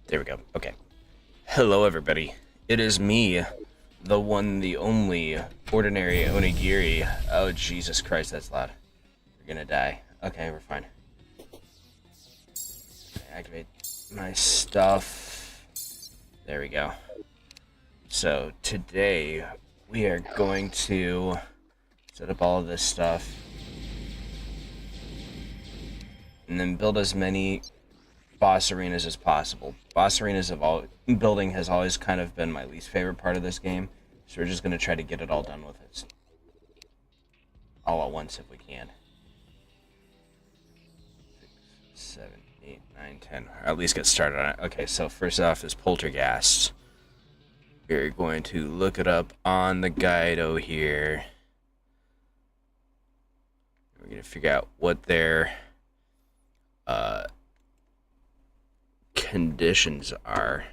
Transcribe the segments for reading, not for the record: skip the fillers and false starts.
There we go. Okay. Hello, everybody. It is me, the one, the only, ordinary onigiri. Oh, Jesus Christ, that's loud. We're gonna die. Okay, we're fine. Activate my stuff. There we go. So, today, we are going to set up all of this stuff. And then build as many boss arenas as possible. Boss arenas building has always kind of been my least favorite part of this game, so we're just going to try to get it all done with it all at once if we can. 6, 7, 8, 9, 10. Or at least get started on it. Okay, so first off is poltergeist. We're going to look it up on the Guido here. We're going to figure out what their conditions are.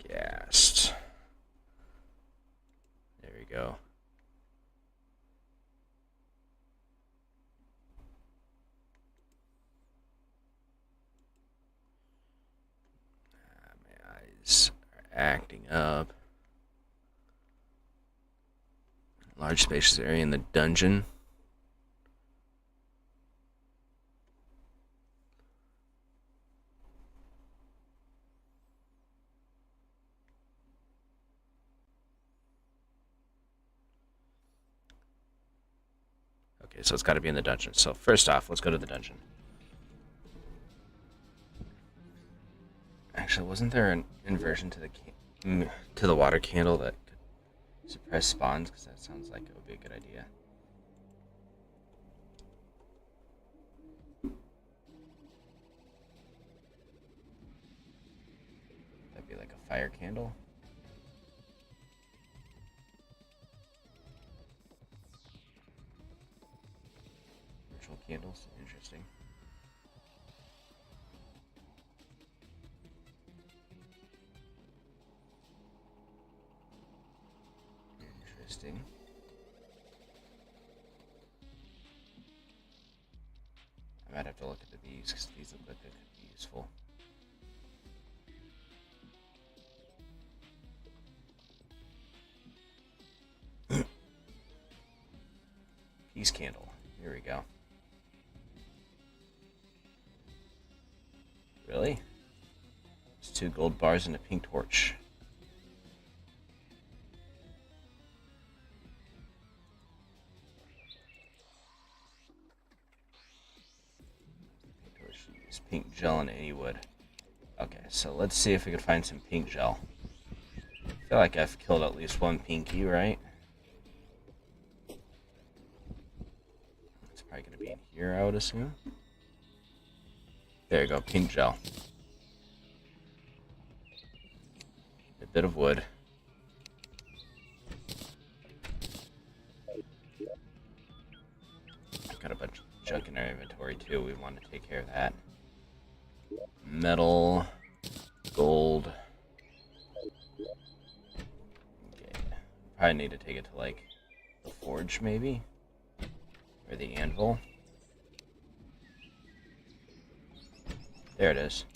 Gassed. There we go. My eyes are acting up. Large spacious area in the dungeon. Okay, so it's got to be in the dungeon. So first off, let's go to the dungeon. Actually, wasn't there an inversion to the water candle that could suppress spawns? Because that sounds like it would be a good idea. That'd be like a fire candle. Virtual candles, interesting. Interesting. I might have to look at these because these look like they could be useful. Peace candle. Here we go. Really? It's 2 gold bars and a pink torch. Pink torch. Use pink gel and any wood. Okay, so let's see if we can find some pink gel. I feel like I've killed at least one pinky, right? It's probably going to be in here, I would assume. There you go, pink gel. A bit of wood. Got a bunch of junk in our inventory too. We want to take care of that. Metal, gold. Okay. Probably need to take it to like the forge maybe? Or the anvil. There it is.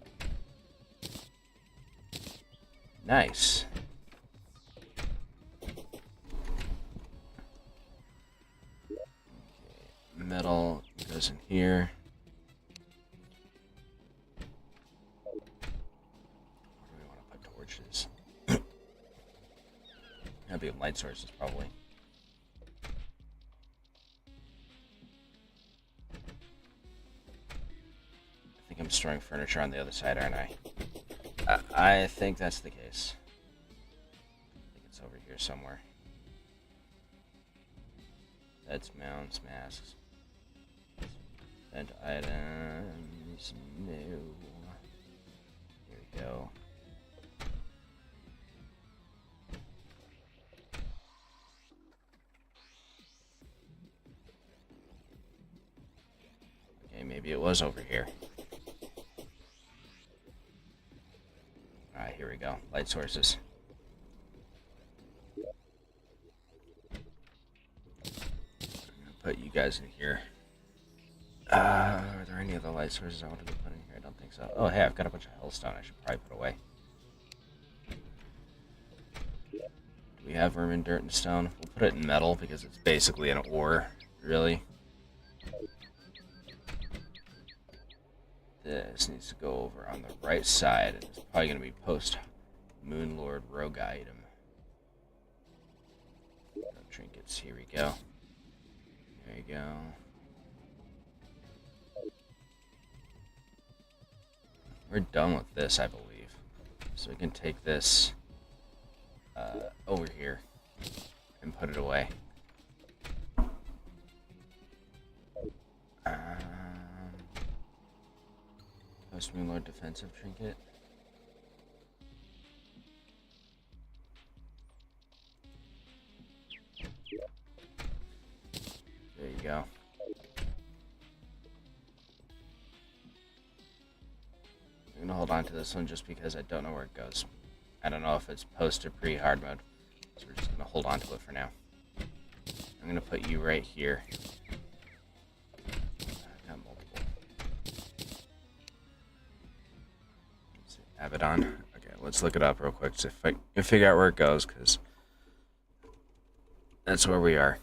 Nice. Okay. Metal goes in here. Where do we want to put torches? That'd be light sources probably. I'm storing furniture on the other side, aren't I? I think that's the case. I think it's over here somewhere. That's mounts, masks. Spent items. No. Here we go. Okay, maybe it was over here. Alright, here we go. Light sources. I'm gonna put you guys in here. Are there any other light sources I want to be put in here? I don't think think so. Oh, hey, I've got a bunch of hellstone I should probably put away. Do we have vermin, dirt, and stone? We'll put it in metal because it's basically an ore, really. This needs to go over on the right side, and it's probably going to be post-Moonlord rogue item. No trinkets, here we go. There you go. We're done with this, I believe. So we can take this over here and put it away. Post-Moonlord defensive trinket. There you go. I'm gonna hold on to this one just because I don't know where it goes. I don't know if it's post or pre-hard mode, so we're just gonna hold on to it for now. I'm gonna put you right here. I've got multiple. Let's see, Abaddon. Okay, let's look it up real quick so if I can figure out where it goes, because that's where we are.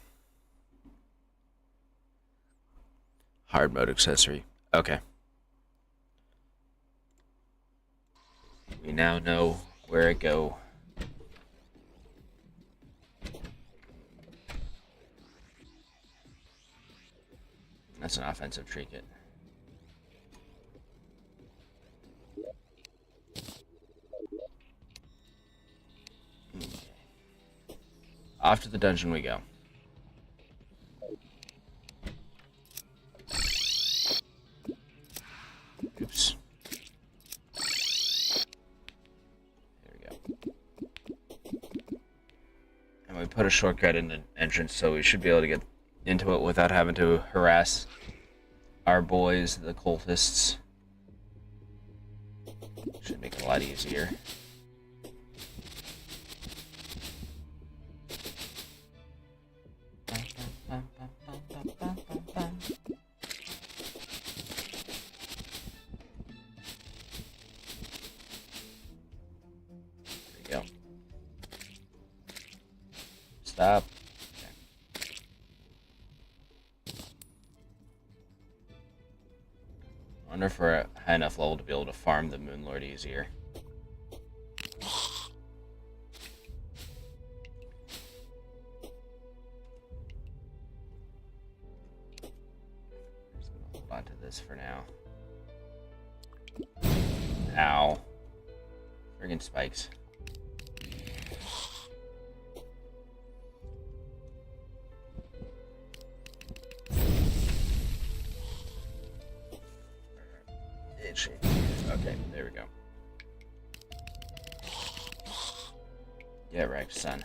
Hard mode accessory. Okay. We now know where it go. That's an offensive trinket. Okay. Off to the dungeon we go. Oops. We put a shortcut in the entrance, so we should be able to get into it without having to harass our boys, the cultists. Should make it a lot easier. There we go. Stop. Okay. I wonder if we're at high enough level to be able to farm the Moonlord easier. Just gonna hold on to this for now. Ow. Friggin' spikes. Okay, there we go. Yeah, right, son.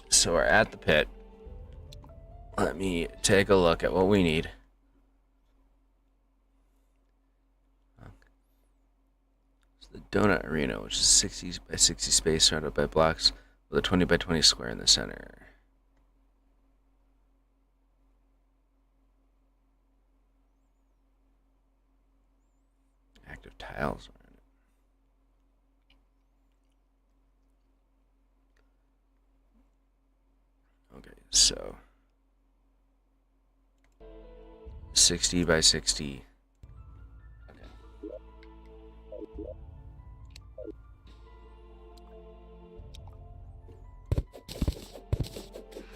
So we're at the pit. Let me take a look at what we need. The donut arena, which is 60 by 60 space surrounded by blocks with a 20 by 20 square in the center. Active tiles around it. Okay, so 60 by 60.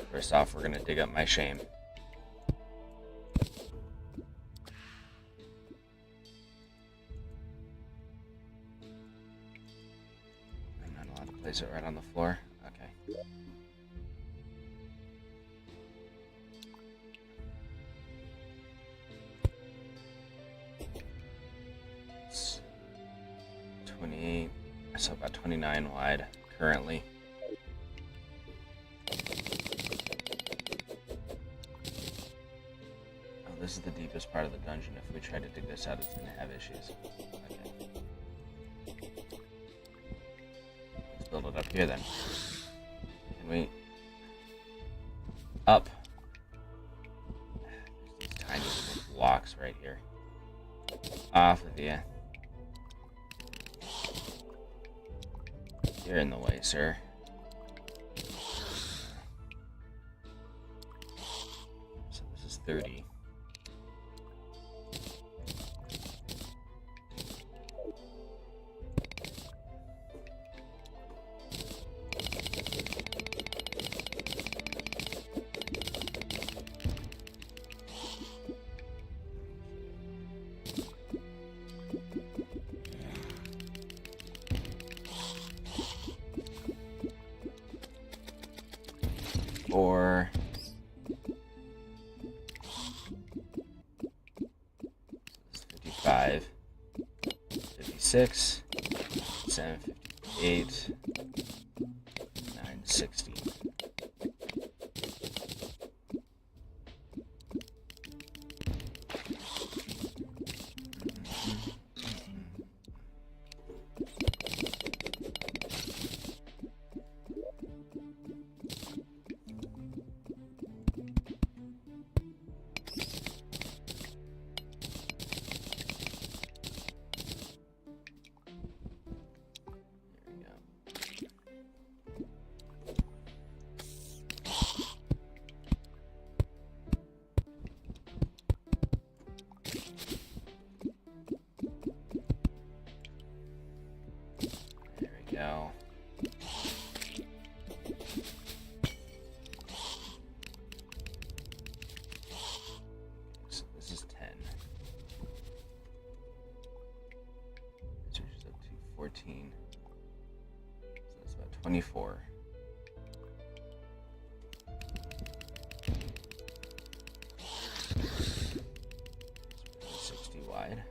First off, we're gonna dig up my shame. I'm not allowed to place it right on the floor. Okay. It's 28, so about 29 wide currently. This is the deepest part of the dungeon. If we try to dig this out, it's going to have issues. Okay. it up here then. Can we... Up. These tiny little blocks right here. Off of you. You're in the way, sir. So this is 30. Or 55, 56, 758, 960. Go. So this is 10. This reaches up to 14. So that's about 24. 60 wide.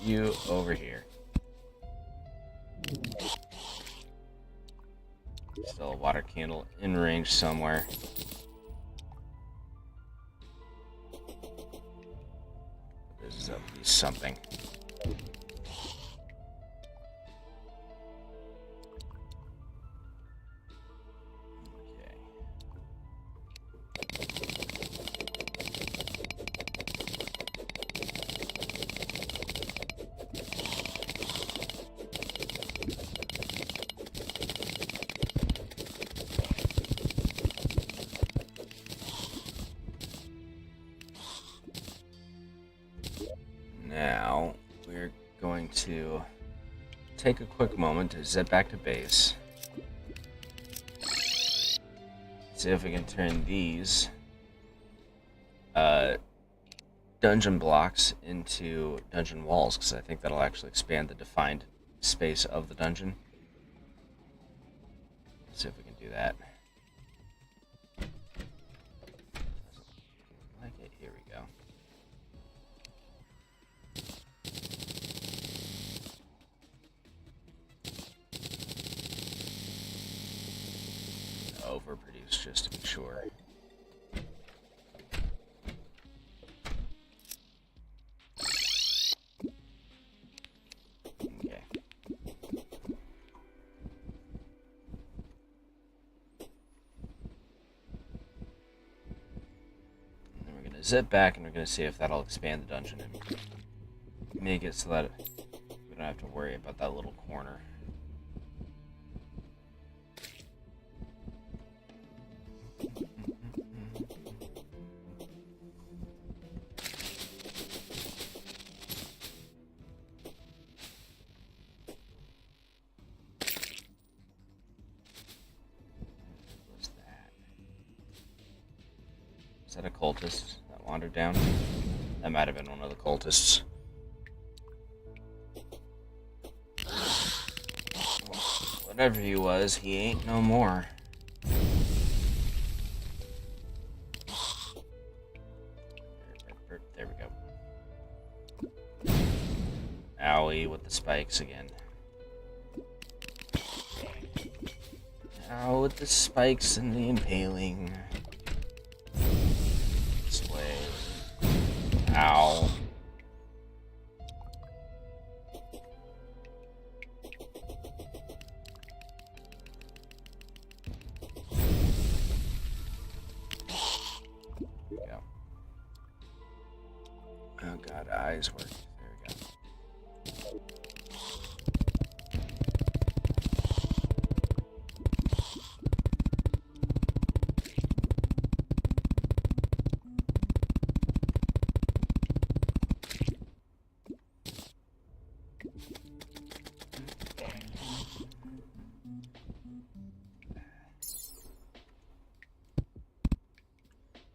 You over here. Still a water candle in range somewhere. This is at least something. Now, we're going to take a quick moment to zip back to base. See if we can turn these dungeon blocks into dungeon walls, because I think that'll actually expand the defined space of the dungeon. Let's see if we can do that. Like it. Here we go. Overproduce just to be sure. Okay. And then we're gonna zip back and we're gonna see if that'll expand the dungeon and make it so that we don't have to worry about that little corner. Is that a cultist that wandered down? That might have been one of the cultists. Whatever he was, he ain't no more. There we go. Owie with the spikes again. Ow, with the spikes and the impaling. This way. Ow. There we go. Oh god, eyes work. There we go.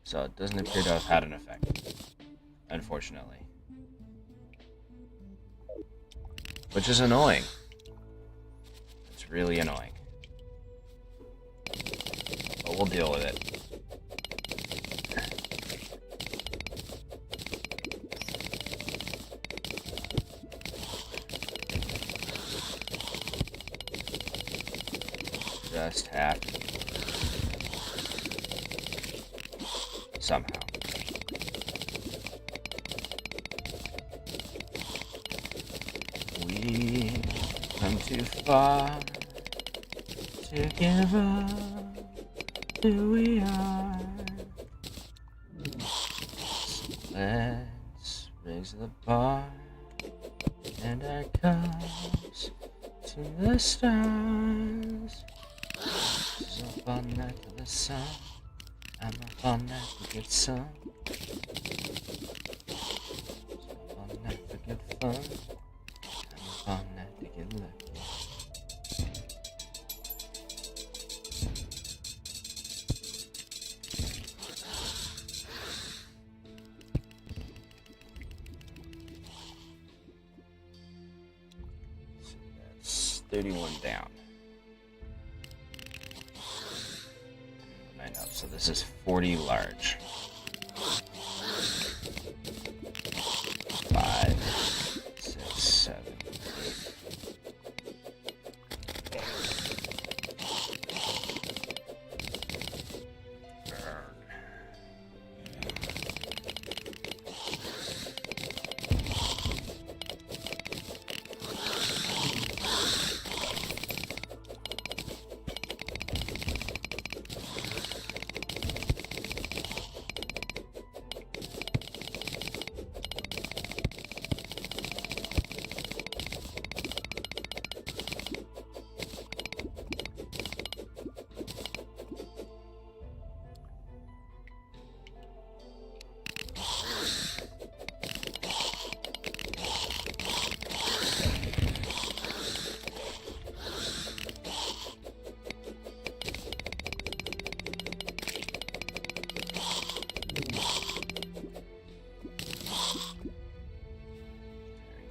So it doesn't appear to have had an effect, unfortunately. Which is annoying. It's really annoying. But we'll deal with it. Just have to. Somehow. We come too far to give up who we are. So let's raise the bar and our cups to the stars. This is up all night for the sun. I'm up all night to get some. Up all night for good fun. I'm up all night to get lucky. So that's 31 down. So this is 40 large. 5, 6, 7, 8.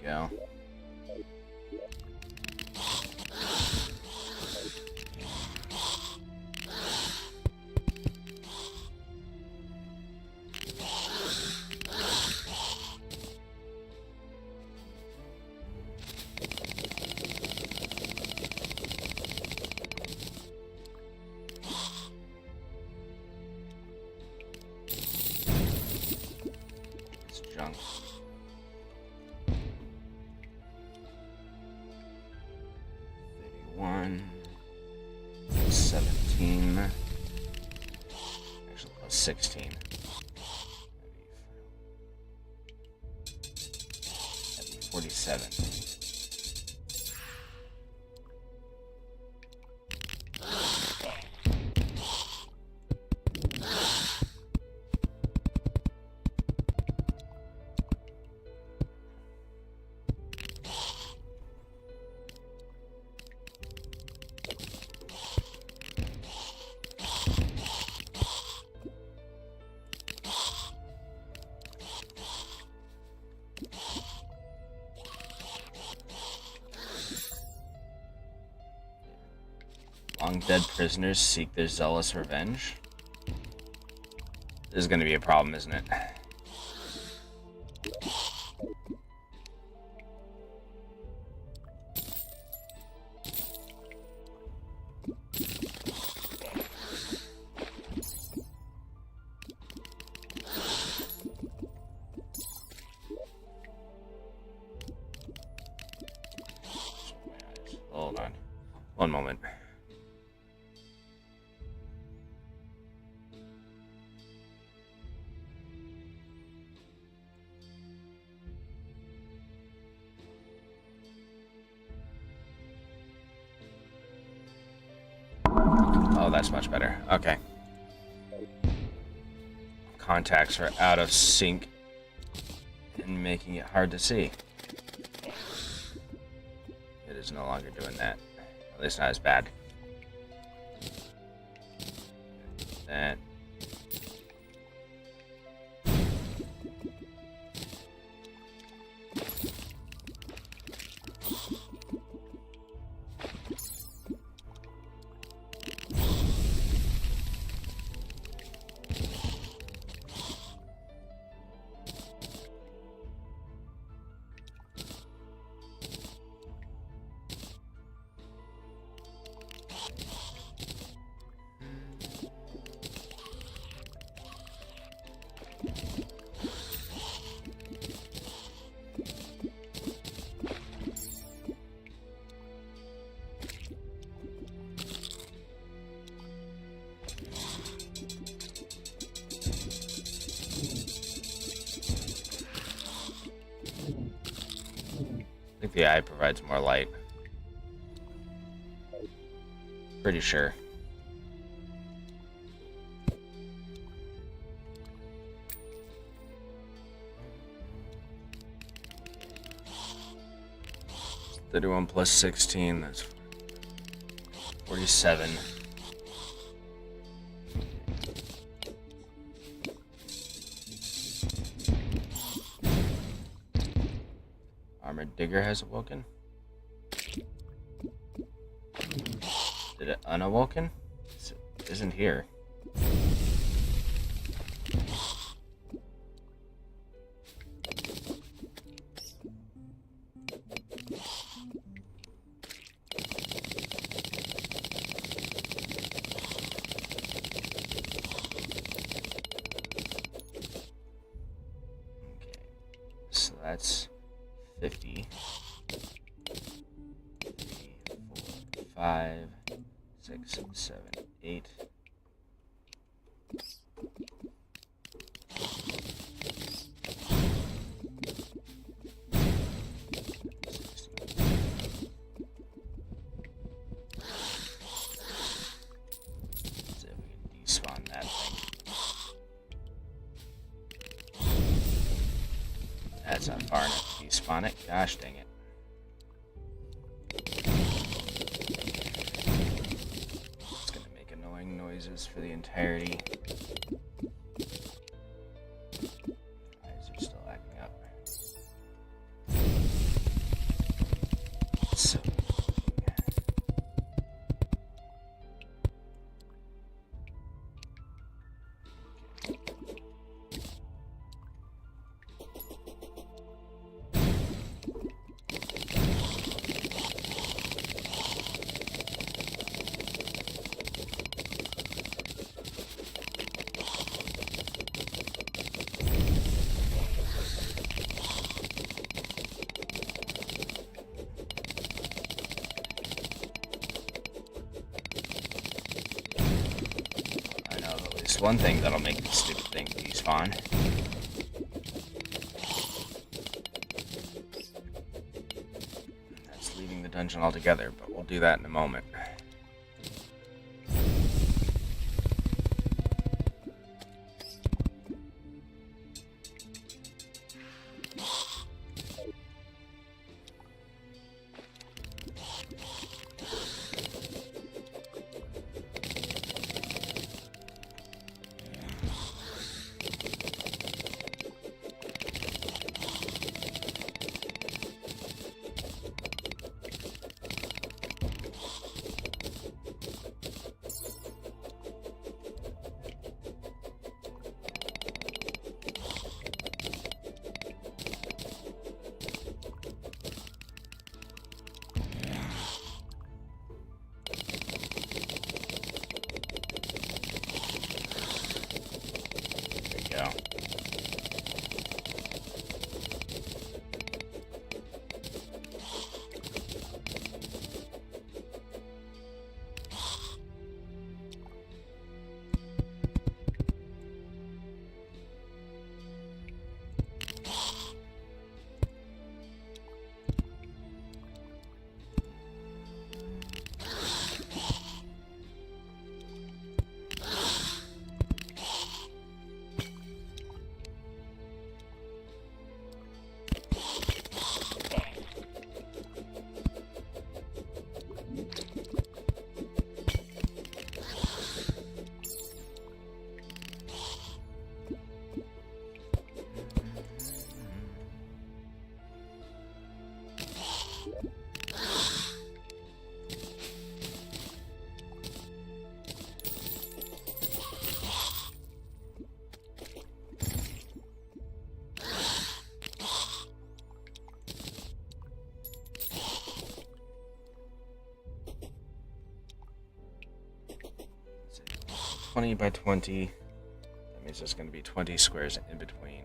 Go. It's junk. 17. Actually, plus 16. That'd be 47. Long dead prisoners seek their zealous revenge. This is going to be a problem, isn't it? one moment. Oh, that's much better. Okay. Contacts are out of sync and making it hard to see. It is no longer doing that. At least not as bad. That. I think the eye provides more light. Pretty sure. 31 plus 16, that's 47. Armored Digger has awoken. Did it unawoken? It isn't here. Okay, so that's 50. 3, 4, 5, 6, 7, 8. See if we can despawn that thing. That's not far enough to despawn it. Gosh dang it. It's gonna make annoying noises for the entirety. Eyes are still acting up. So I know of at least one thing that'll make this stupid thing despawn. That's leaving the dungeon altogether, but we'll do that in a moment. 20 by 20. That means there's going to be 20 squares in between.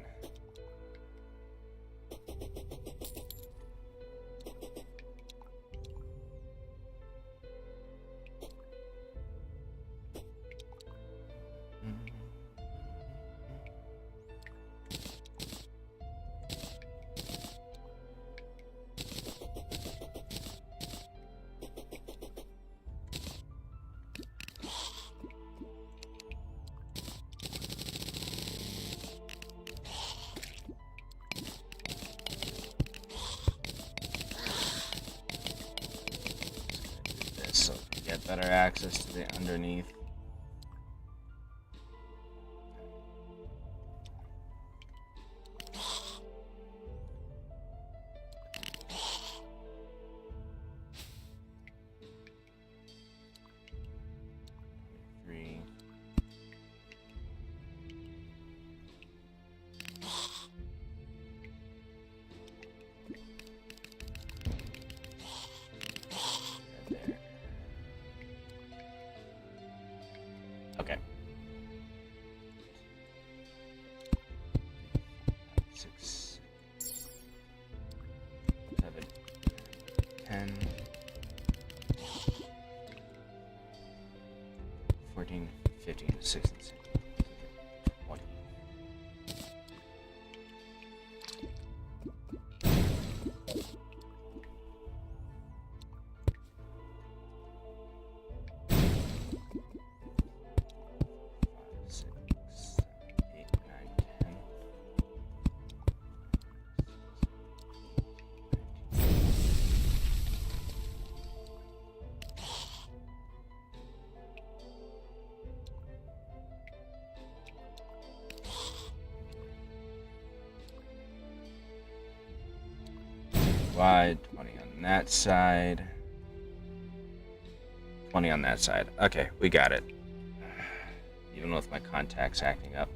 So get better access to the underneath. Okay. 6, 7, 10, 14, 15, 16, 17, 20. Wide, 20 on that side, 20 on that side. Okay, we got it. Even with my contacts acting up.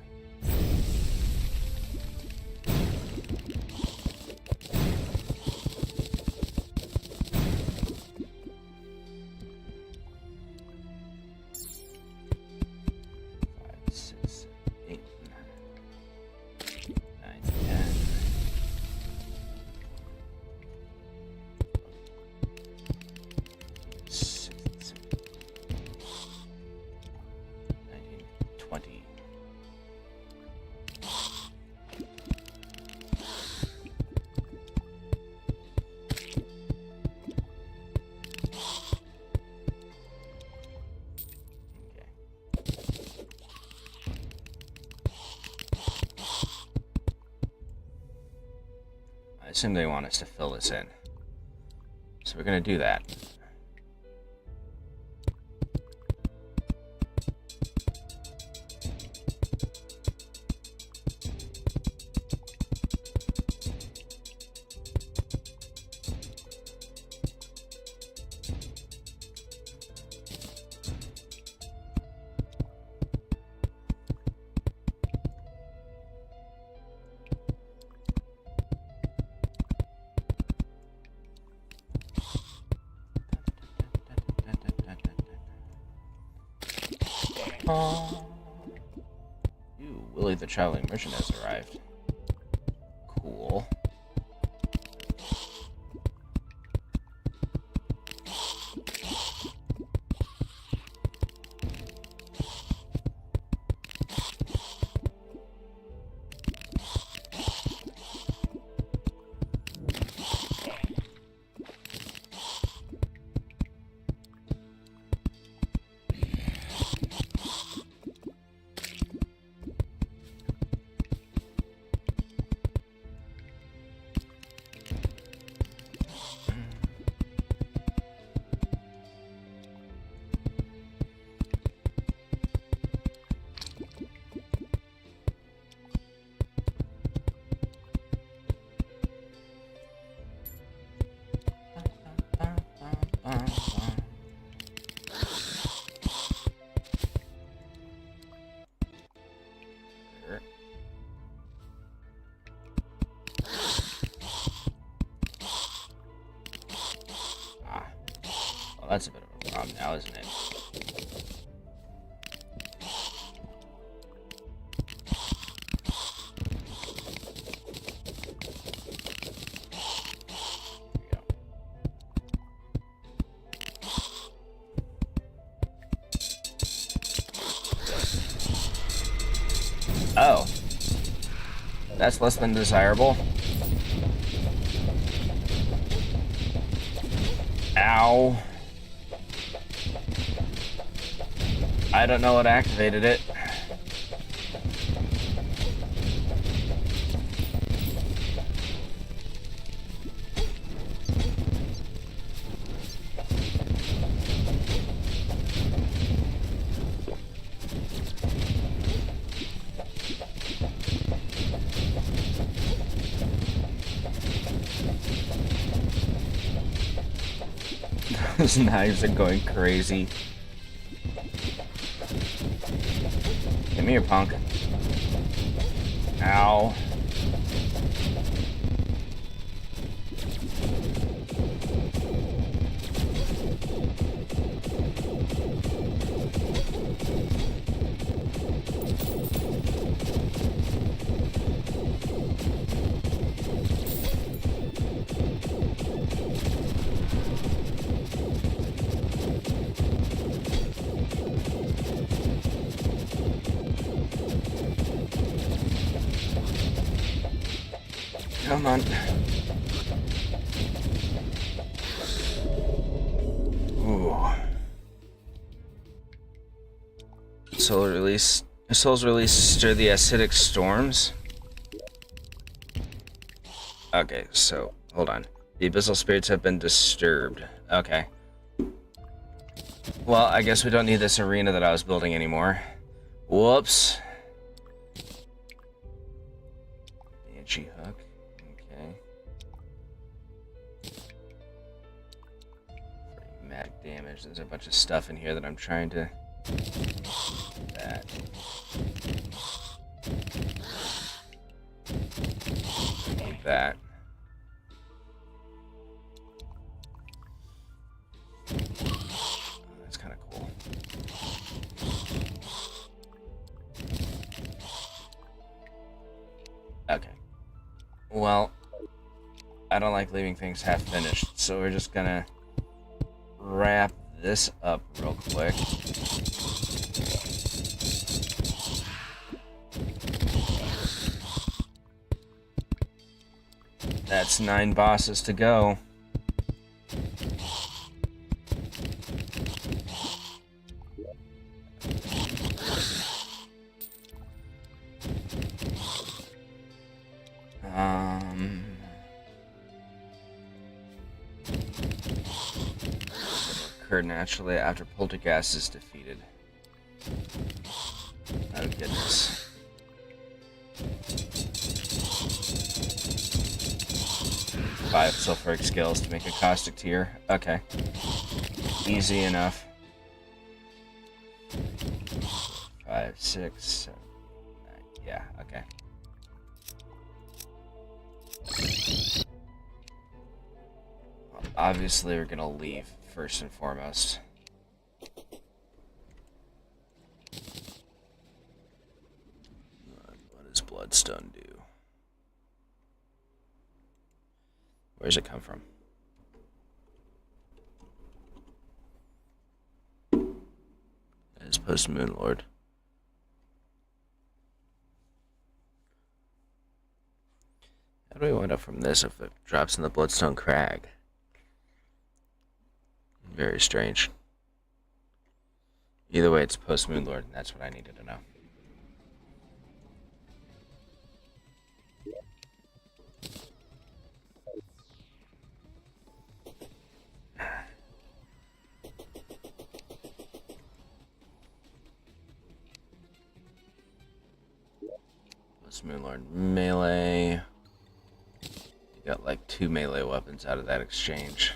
I assume they want us to fill this in. So we're going to do that. Ooh, Willie the Traveling Merchant has arrived. Cool. Well, that's a bit of a problem now, isn't it? Oh. That's less than desirable. Ow. I don't know what activated it. Those knives are going crazy. Come here, punk. Ow. Come on. Ooh. Soul's release stir the acidic storms. Okay, so hold on. The abyssal spirits have been disturbed. Okay. Well, I guess we don't need this arena that I was building anymore. Whoops. Banshee hook. Mag damage. There's a bunch of stuff in here that I'm trying to... That. Need that. Oh, that's kind of cool. Okay. Well, I don't like leaving things half finished, so we're just gonna wrap this up real quick. That's 9 bosses to go. Occur naturally after Poltergeist is defeated. Oh goodness. Five sulfuric scales to make a caustic tier. Okay. Easy enough. 5, 6, 7, 9. Yeah, okay. Well, obviously, we're gonna leave first and foremost. What does Bloodstone do? Where's it come from? That is post Moon Lord. How do we wind up from this if it drops in the Bloodstone Crag? Very strange. Either way, it's post Moon Lord, and that's what I needed to know. Post Moon Lord melee. You got like 2 melee weapons out of that exchange.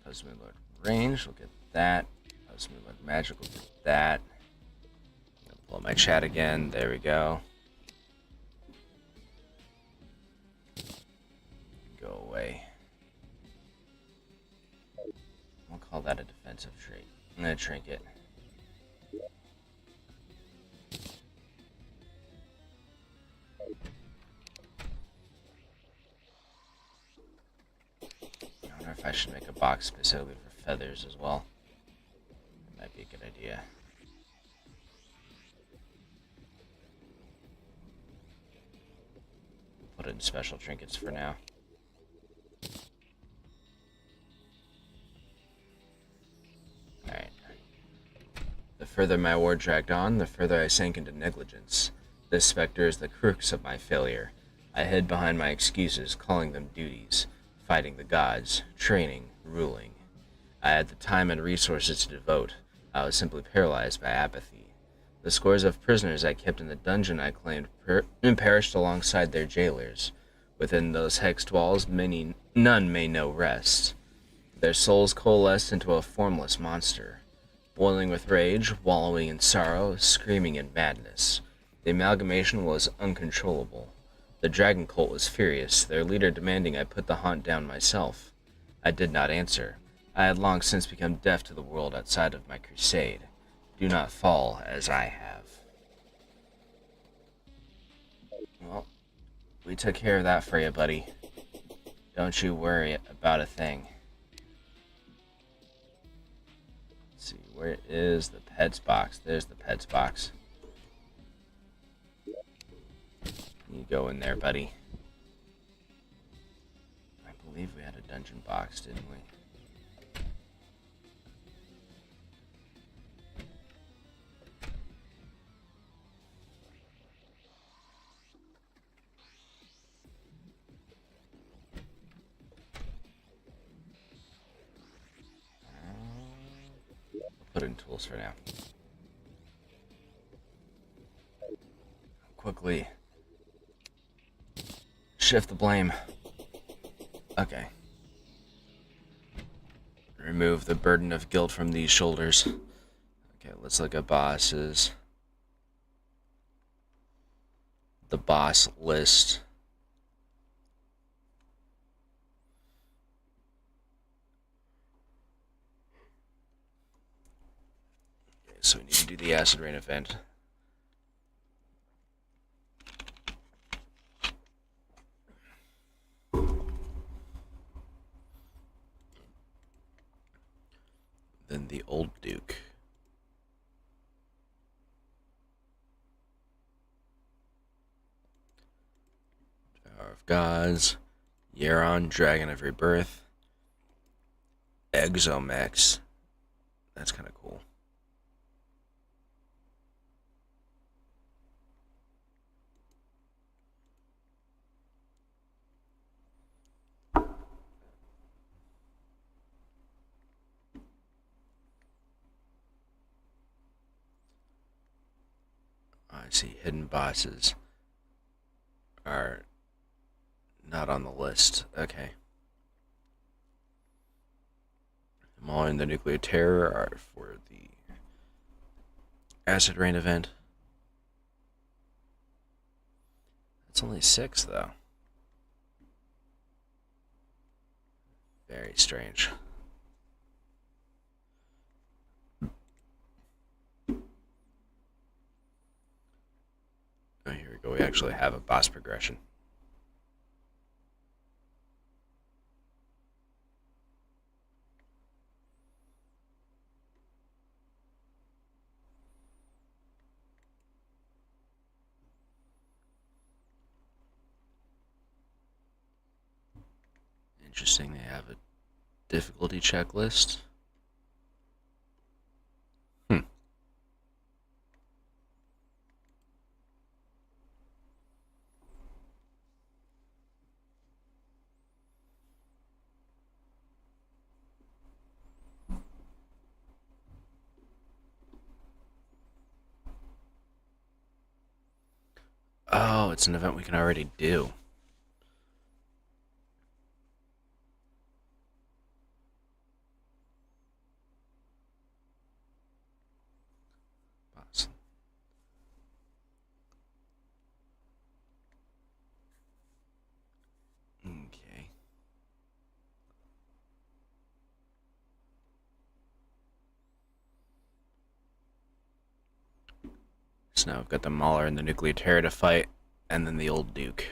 Post Moon Lord range, we'll get that. Post Moon Lord magic, we'll get that. I'm gonna blow my chat again. There we go. Go away. We'll call that a defensive trait. I'm gonna trinket. I wonder if I should make a box specifically for feathers as well. That might be a good idea. put it in special trinkets for now. Alright. The further my war dragged on, the further I sank into negligence. This specter is the crux of my failure. I hid behind my excuses, calling them duties. Fighting the gods, training, ruling. I had the time and resources to devote. I was simply paralyzed by apathy. The scores of prisoners I kept in the dungeon I claimed perished alongside their jailers. Within those hexed walls, none may know rest. Their souls coalesced into a formless monster, boiling with rage, wallowing in sorrow, screaming in madness. The amalgamation was uncontrollable. The dragon cult was furious, their leader demanding I put the haunt down myself. I did not answer. I had long since become deaf to the world outside of my crusade. Do not fall as I have. Well, we took care of that for you, buddy. Don't you worry about a thing. Let's see, where is the pets box? There's the pets box. You go in there, buddy. I believe we had a dungeon box, didn't we? Put in tools for now. Quickly shift the blame. Okay. Remove the burden of guilt from these shoulders. Okay, let's look at bosses. The boss list. Okay, so we need to do the acid rain event. Then the old Duke. Tower of Gods. Yeron, Dragon of Rebirth. Exomex. That's kind of cool. I see hidden bosses are not on the list. Okay. Maul and the Nuclear Terror are for the Acid Rain event. It's only 6, though. Very strange. Oh, here we go. We actually have a boss progression. Interesting, they have a difficulty checklist. Oh, it's an event we can already do. Boss. Okay. So now we've got the Mauler and the Nuclear Terror to fight, and then the old Duke.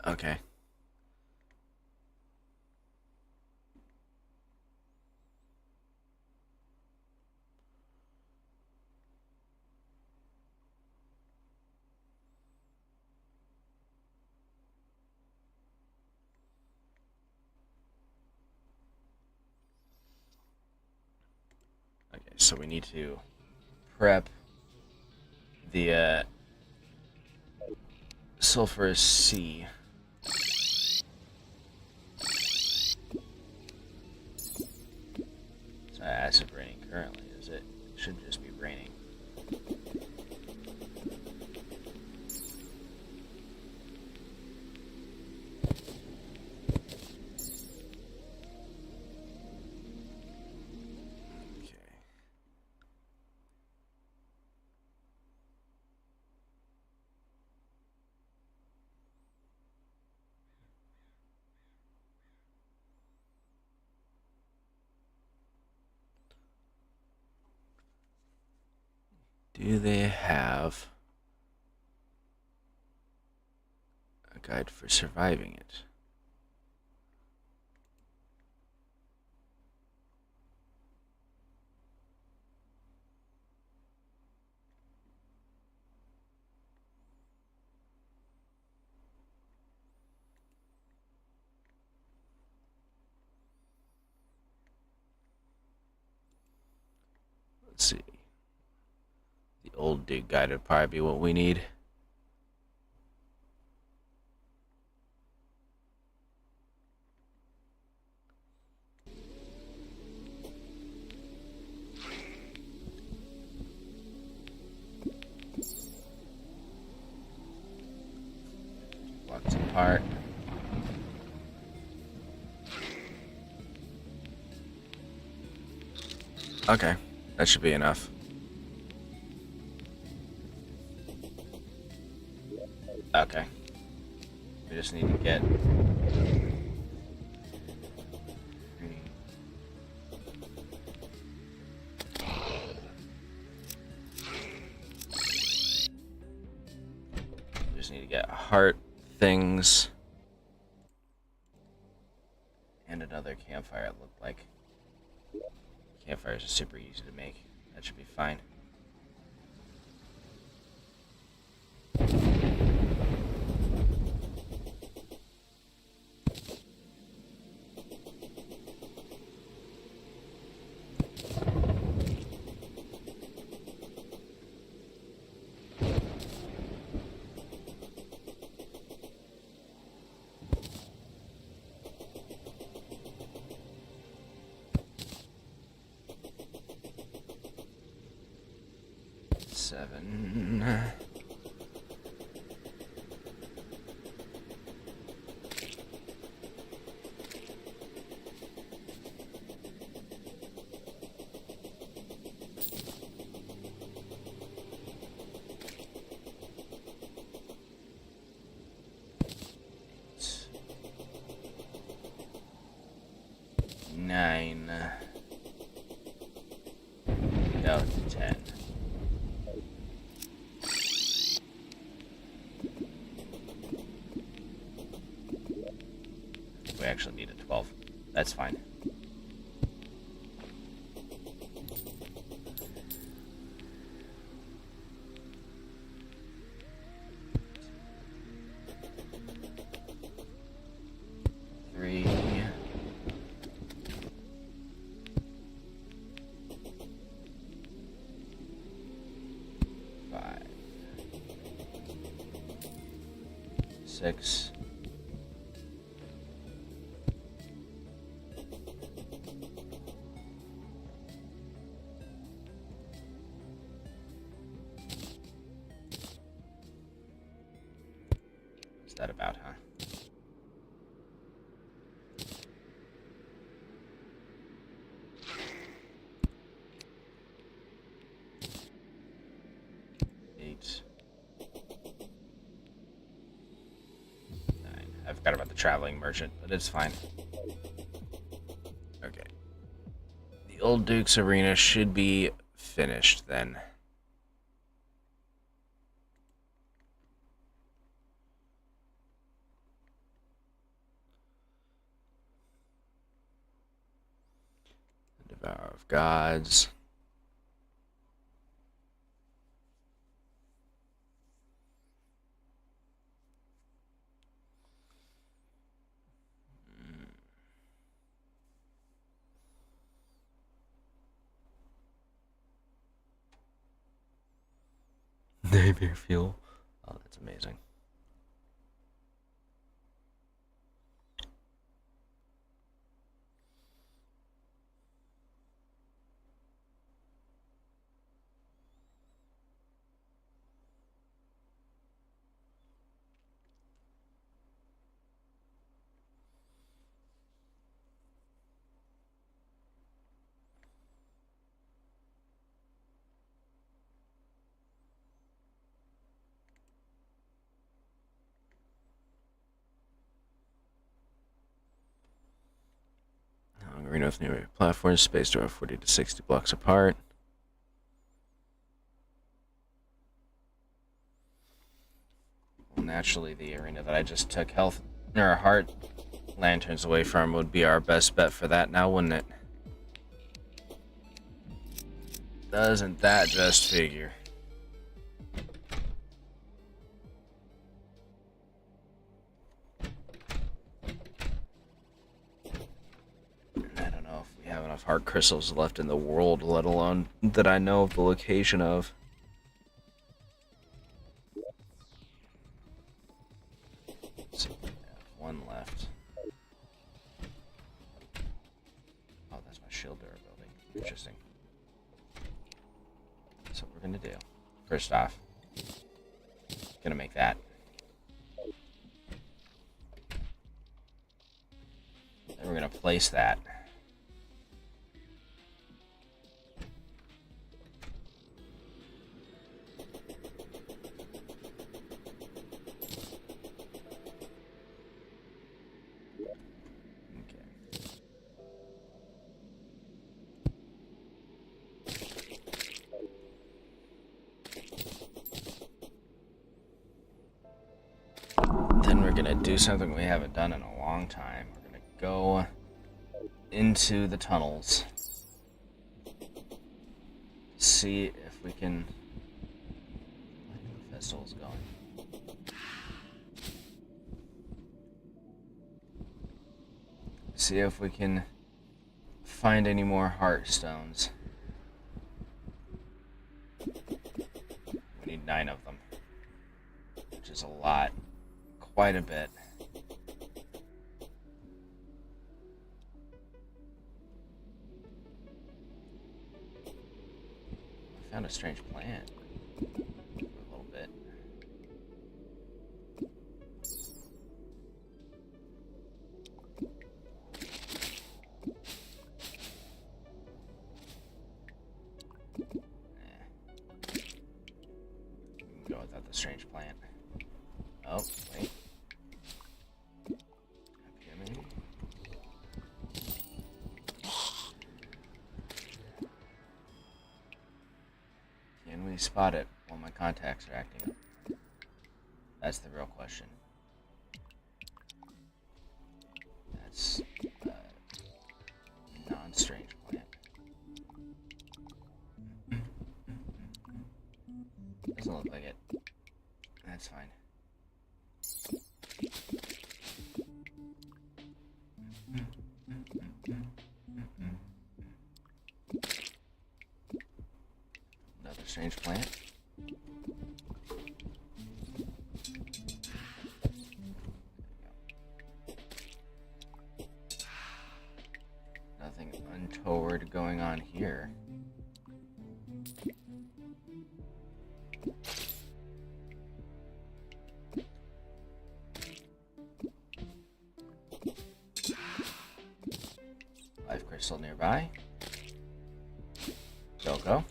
Okay. So we need to prep the sulfurous sea. It's not acid raining currently, is it? It should just be raining. Do they have a guide for surviving it? Let's see. The old dude guide would probably be what we need. Blocks apart. Okay, that should be enough. Okay. We just need to get... Just need to get heart things. And another campfire, it looked like. Campfires are super easy to make. That should be fine. Seven. Nine. No, 10. We actually need a 12. That's fine. Three. 5. 6. 'What's that about, huh? I forgot about the traveling merchant, but it's fine. Okay. The Old Duke's Arena should be finished then. The Devour of Gods. nightmare fuel. Oh, that's amazing. Arena with new platforms spaced around 40 to 60 blocks apart. Well, naturally, the arena that I just took health or heart lanterns away from would be our best bet for that now, wouldn't it? Doesn't that just figure? I don't know if we have enough heart crystals left in the world, let alone that I know of the location of. Let's see, we have one left. Oh, that's my shield durability. Interesting. That's what we're gonna do. First off, gonna make that. Then we're gonna place that. Then we're gonna do something we haven't done in a long time. We're gonna go into the tunnels, see if we can. The festival's going. See if we can find any more heart stones. We need 9 of them, which is a lot. Quite a bit. I found a strange plant. A little bit. Go without the strange plant. Oh, wait. Can we spot it while my contacts are acting up? That's the real question. That's non-strange plant. Doesn't look like it. That's fine. Another strange plant. Nothing untoward going on here. Life crystal nearby. Go.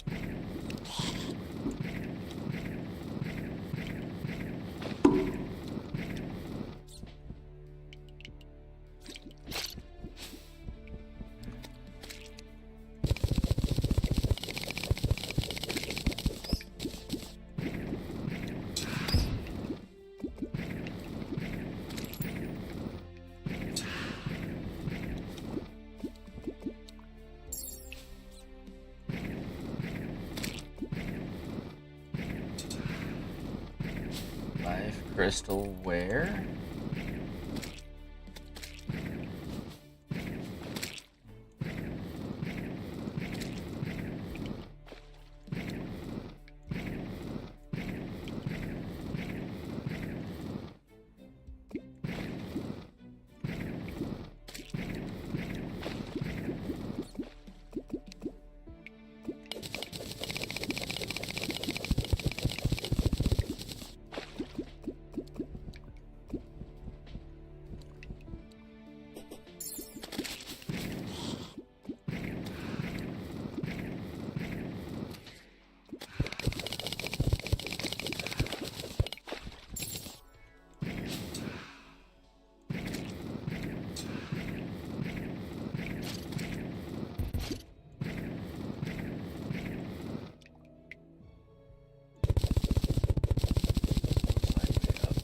Life crystal where?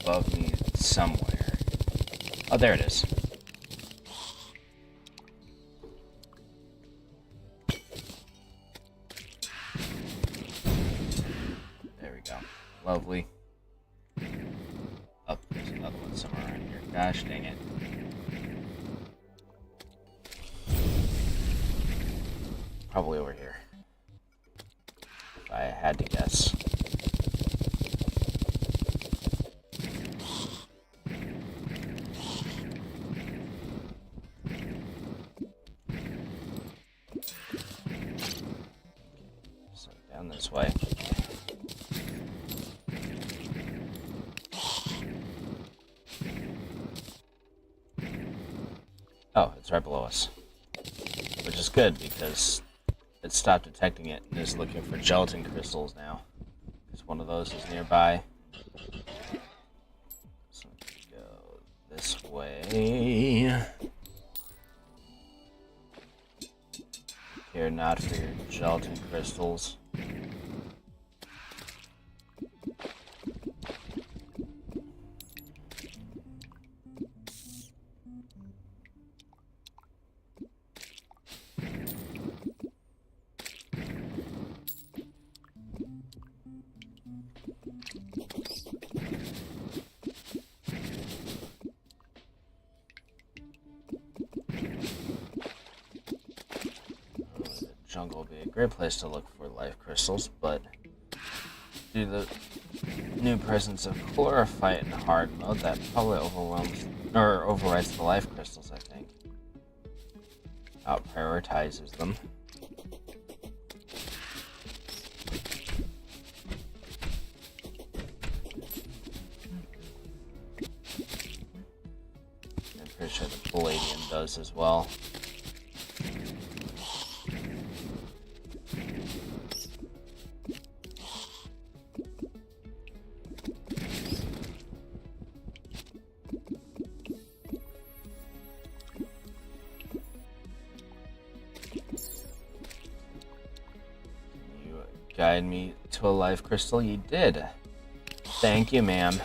above me somewhere. Oh, there it is. There we go. Lovely. Oh, there's another one somewhere around here. Gosh dang it. Probably over here. If I had to guess. So down this way. Oh, it's right below us. Which is good because it stopped detecting it and is looking for gelatin crystals now. Because one of those is nearby. So let's go this way. Care not for your gelatin crystals. Jungle would be a great place to look for life crystals, but due to the new presence of chlorophyte in hard mode, that probably overrides the life crystals, I think. Out-prioritizes them. I'm pretty sure the palladium does as well. Guide me to a life crystal. You did. Thank you, ma'am.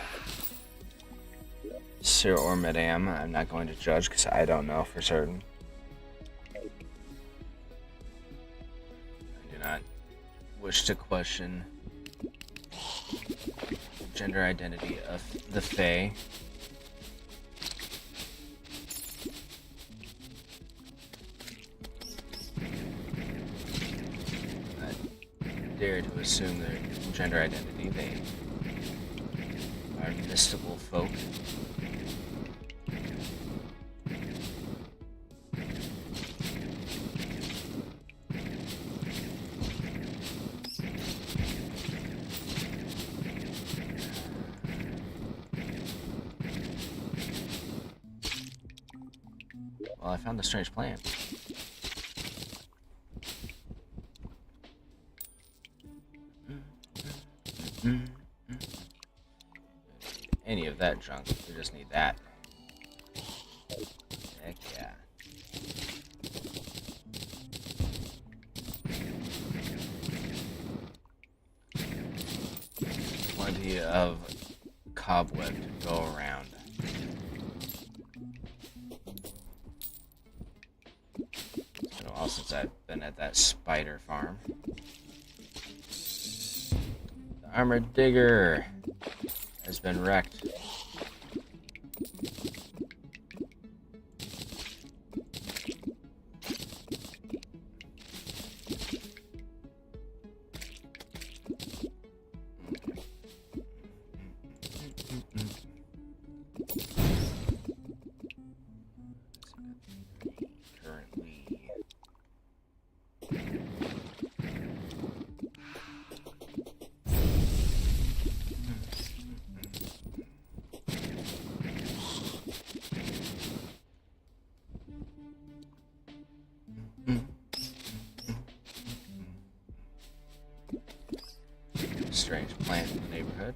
Sir or madam. I'm not going to judge because I don't know for certain. I do not wish to question the gender identity of the Fae. Dare to assume their gender identity. They are mystical folk. Well, I found the strange plant. Any of that junk, we just need that. Heck yeah. Plenty of cobweb to go around. It's been a while since I've been at that spider farm. The armored digger has been wrecked. Strange plant in the neighborhood.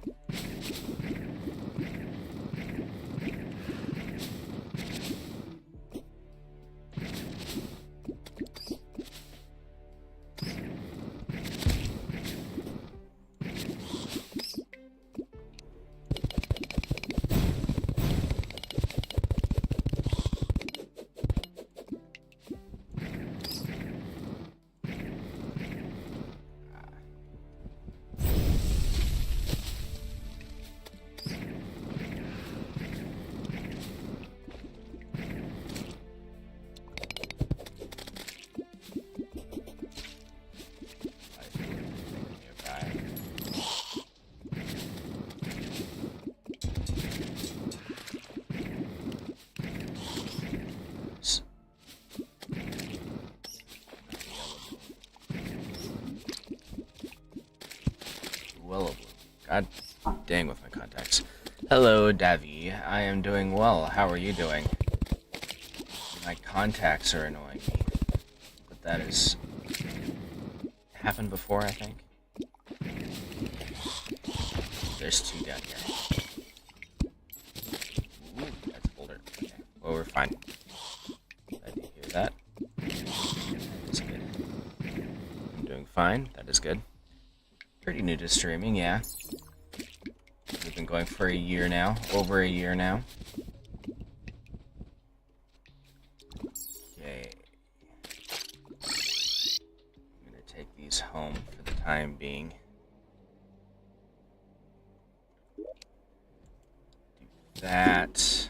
Willowbloom. God dang with my contacts. Hello, Davy. I am doing well. How are you doing? My contacts are annoying me. But that has happened before, I think. There's two down here. Ooh, that's a boulder. Okay. Well, we're fine. I did hear that. That's good. I'm doing fine. That is good. Pretty new to streaming, yeah. We've been going for a year now. Over a year now. Okay. I'm gonna take these home for the time being. That.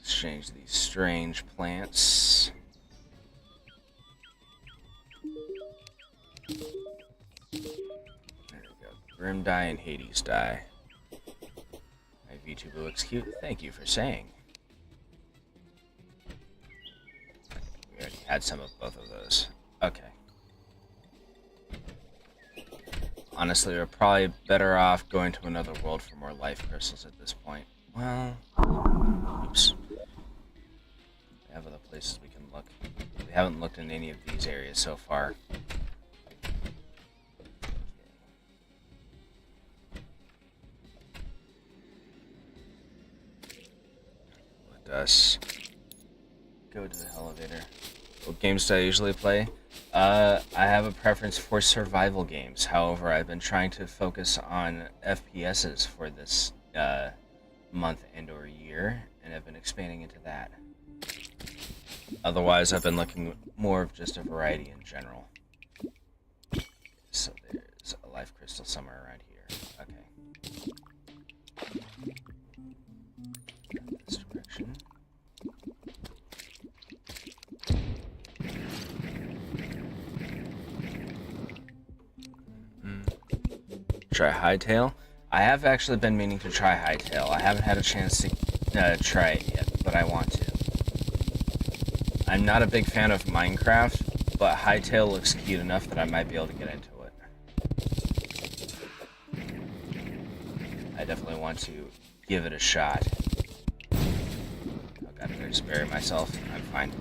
Exchange these strange plants. There we go. Grim dye and Hades dye. My VTuber looks cute. Thank you for saying. We already had some of both of those. Okay. Honestly, we're probably better off going to another world for more life crystals at this point. Well, oops. We have other places we can look. We haven't looked in any of these areas so far. Let us go to the elevator. What games do I usually play? I have a preference for survival games. However, I've been trying to focus on FPSs for this month and or year, and I've been expanding into that. Otherwise, I've been looking more of just a variety in general. So there's a life crystal somewhere around here. Okay. This direction. Try Hightail. I have actually been meaning to try Hightail. I haven't had a chance to try it yet, but I want to. I'm not a big fan of Minecraft, but Hightail looks cute enough that I might be able to get into it. I definitely want to give it a shot. Oh god, I'm gonna just bury myself. I'm fine.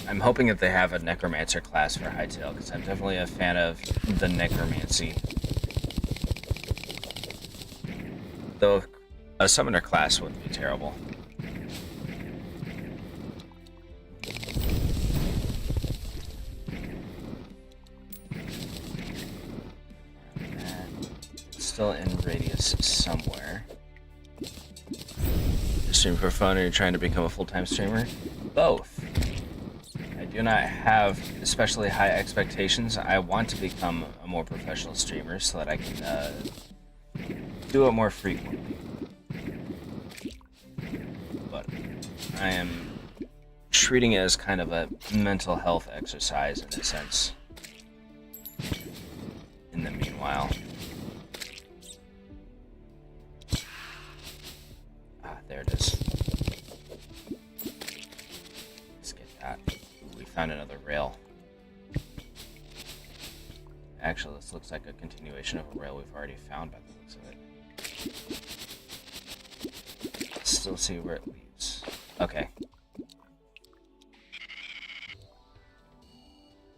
I'm hoping that they have a Necromancer class for Hightail, because I'm definitely a fan of the Necromancy. Though a Summoner class wouldn't be terrible. It's still in radius somewhere. You stream for fun, or you're trying to become a full-time streamer? Both. I do not have especially high expectations. I want to become a more professional streamer so that I can do it more frequently. But I am treating it as kind of a mental health exercise in a sense. In the meanwhile. Ah, there it is. Let's get that. We found another rail. Actually, this looks like a continuation of a rail we've already found by the looks of it. Let's still see where it leads. Okay.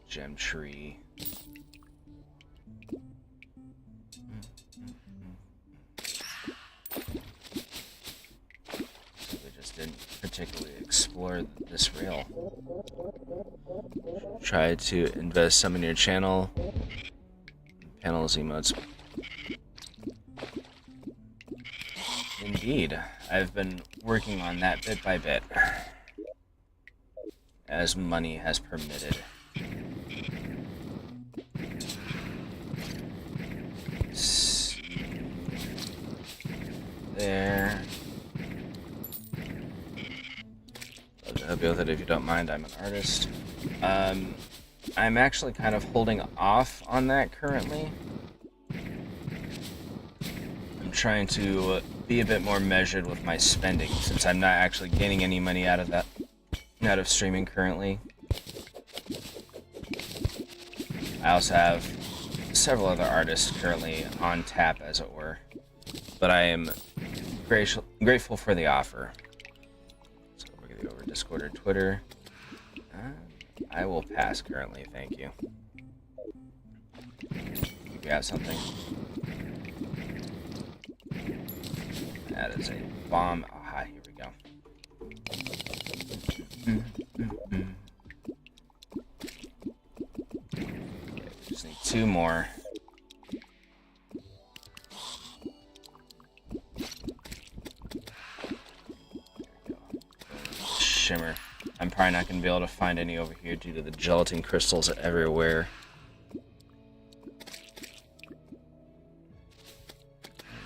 Gem tree. We just didn't particularly explore this rail. Try to invest some in your channel. Panels, emotes. Indeed, I've been working on that bit by bit, as money has permitted. There. Love to help you with it if you don't mind. I'm an artist. I'm actually kind of holding off on that currently. I'm trying to be a bit more measured with my spending, since I'm not actually gaining any money out of that, out of streaming currently. I also have several other artists currently on tap, as it were, but I am grateful for the offer. So we're going to go over Discord or Twitter. I will pass currently, thank you. We have something. That is a bomb. Aha, here we go. Okay, we just need 2 more. Shimmer. I'm probably not going to be able to find any over here due to the gelatin crystals everywhere.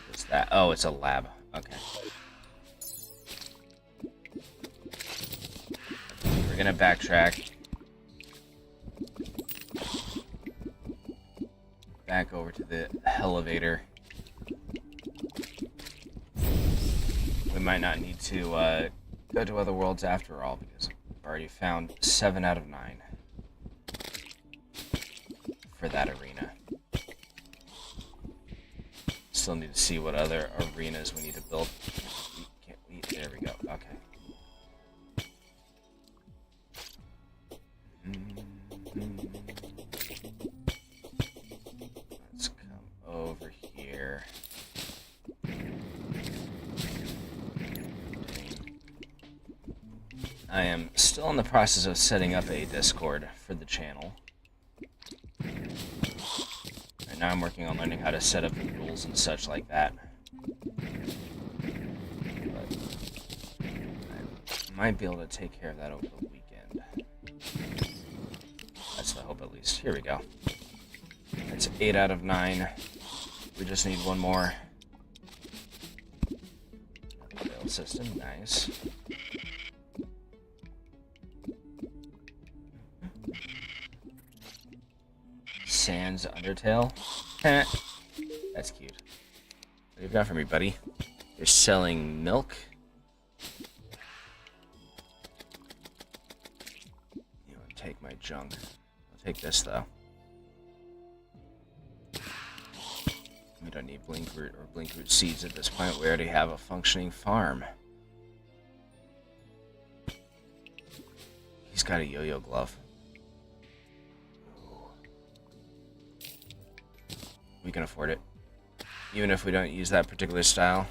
What's that? Oh, it's a lab. Okay. We're going to backtrack. Back over to the elevator. We might not need to go to other worlds after all, because I've already found 7 out of 9 for that arena. Still need to see what other arenas we need to build. There we go. Okay. Let's come over here. I am still in the process of setting up a Discord for the channel. Right now I'm working on learning how to set up the rules and such like that. But I might be able to take care of that over the weekend. That's the hope, at least. Here we go. That's 8 out of 9. We just need 1 more. Rail system, nice. Sans Undertale. That's cute. What have you got for me, buddy? You're selling milk? You want to take my junk. I'll take this, though. We don't need blinkroot or blinkroot seeds at this point. We already have a functioning farm. He's got a yo-yo glove. We can afford it, even if we don't use that particular style.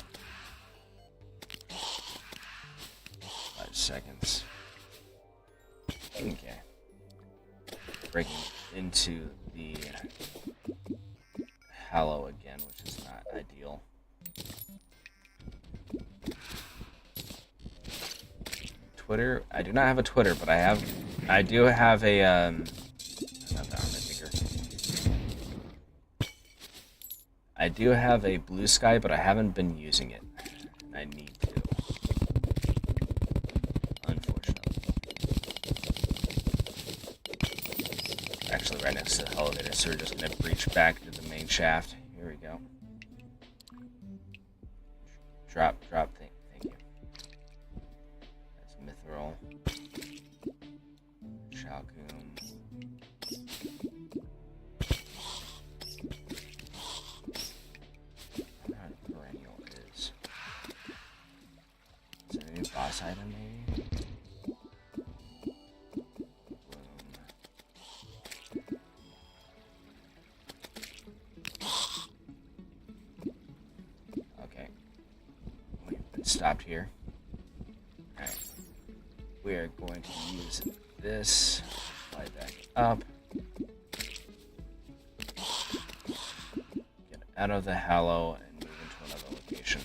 5 seconds. Okay. Breaking into the Hallow again, which is not ideal. Twitter? I do not have a Twitter, but I do have a, not that armor maker. I do have a Blue Sky, but I haven't been using it. I need to. Unfortunately. Actually, right next to the elevator, so we're just going to breach back to the main shaft. Here we go. Drop thing. Thank you. That's Mithril. Shalcoon. Boss item, maybe? Okay. We've been stopped here. Alright. We are going to use this. Fly back up. Get out of the Hallow and move into another location.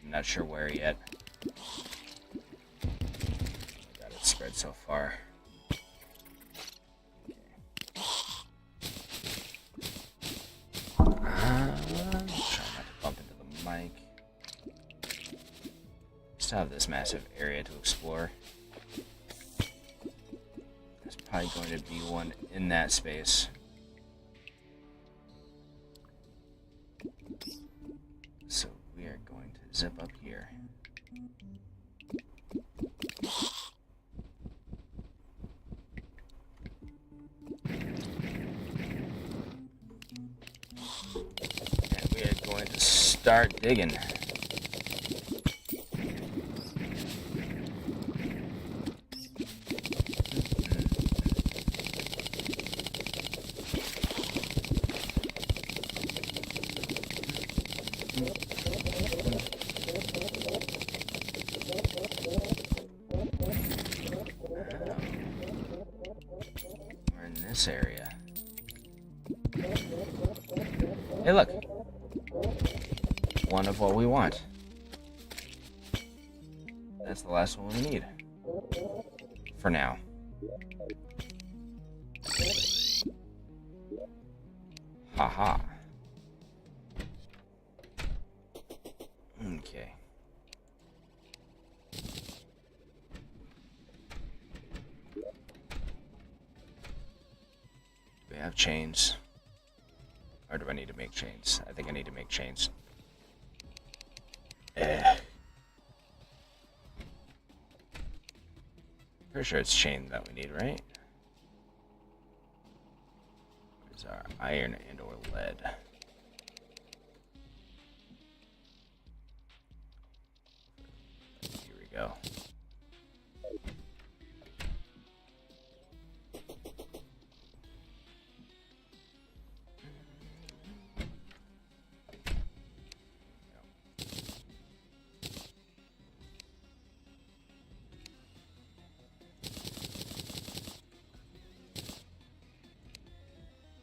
I'm not sure where yet. Spread so far. Okay. Try not to bump into the mic. Still have this massive area to explore. There's probably going to be one in that space. So we are going to zip up here. And we are going to start digging. We're in this area. Hey, look. One of what we want. That's the last one we need. For now. Haha. Okay. Do we have chains? Or do I need to make chains? I think I need to make chains. Pretty sure it's chain that we need, right? Where's our iron and or lead? Here we go.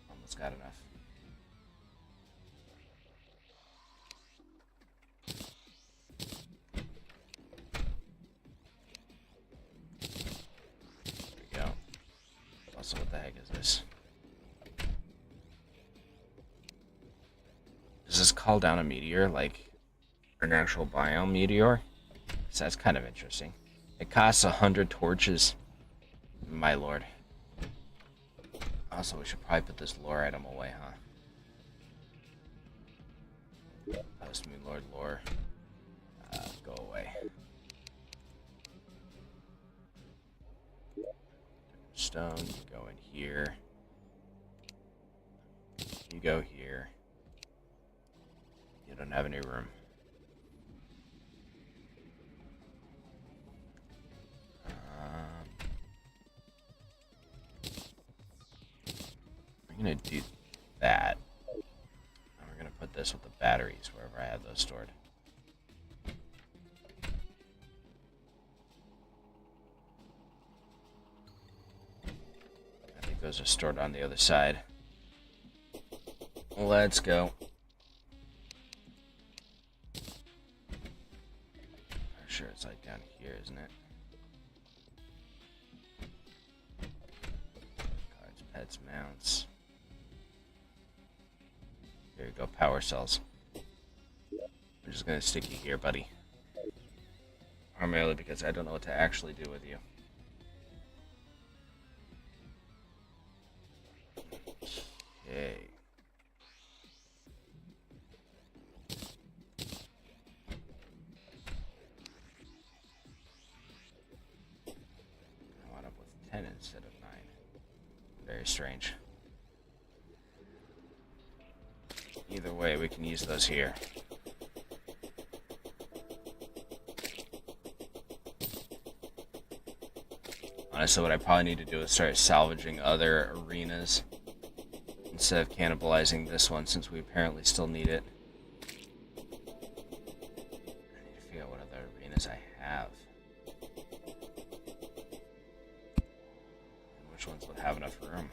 Almost got enough. There we go. Also, what the heck is this? Does this call down a meteor, like an actual biome meteor? So that's kind of interesting. It costs 100 torches. My lord. Also, we should probably put this lore item away, huh? Post Moon Lord lore. Go away. Stone, you go in here. You go here. You don't have any room. We're gonna do that. And we're gonna put this with the batteries wherever I have those stored. I think those are stored on the other side. Let's go. I'm sure it's like down here, isn't it? Cards, pets, mounts. There you go, power cells. I'm just gonna stick you here, buddy. Primarily because I don't know what to actually do with you. Okay. I wound up with 10 instead of 9. Very strange. Either way, we can use those here. Honestly, what I probably need to do is start salvaging other arenas instead of cannibalizing this one, since we apparently still need it. I need to figure out what other arenas I have. And which ones would have enough room.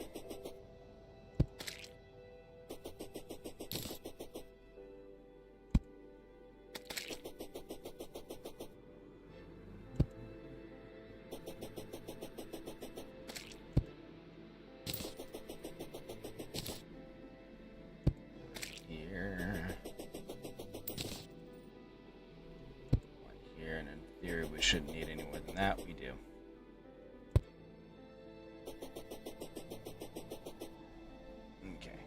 Shouldn't need any more than that. We do. Okay.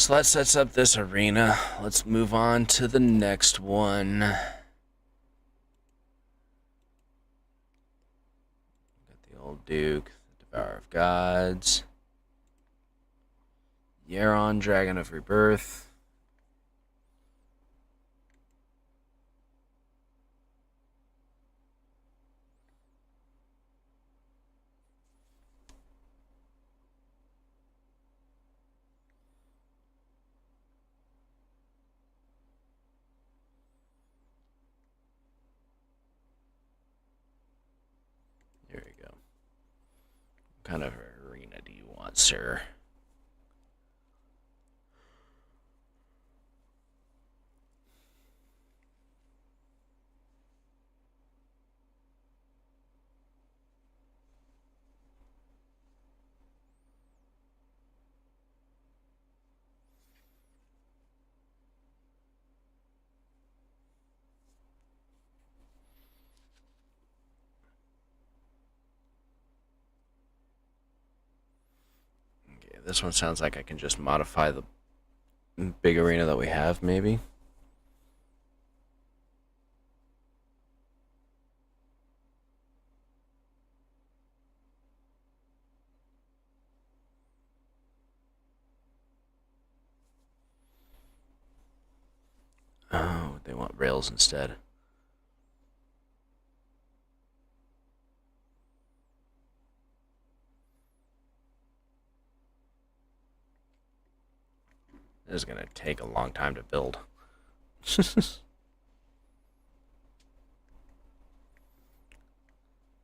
So that sets up this arena. Let's move on to the next one. Got the old Duke, the Devourer of Gods, Yeron, Dragon of Rebirth. There we go. What kind of arena do you want, sir? Okay, this one sounds like I can just modify the big arena that we have, maybe. Oh, they want rails instead. This is going to take a long time to build. Let's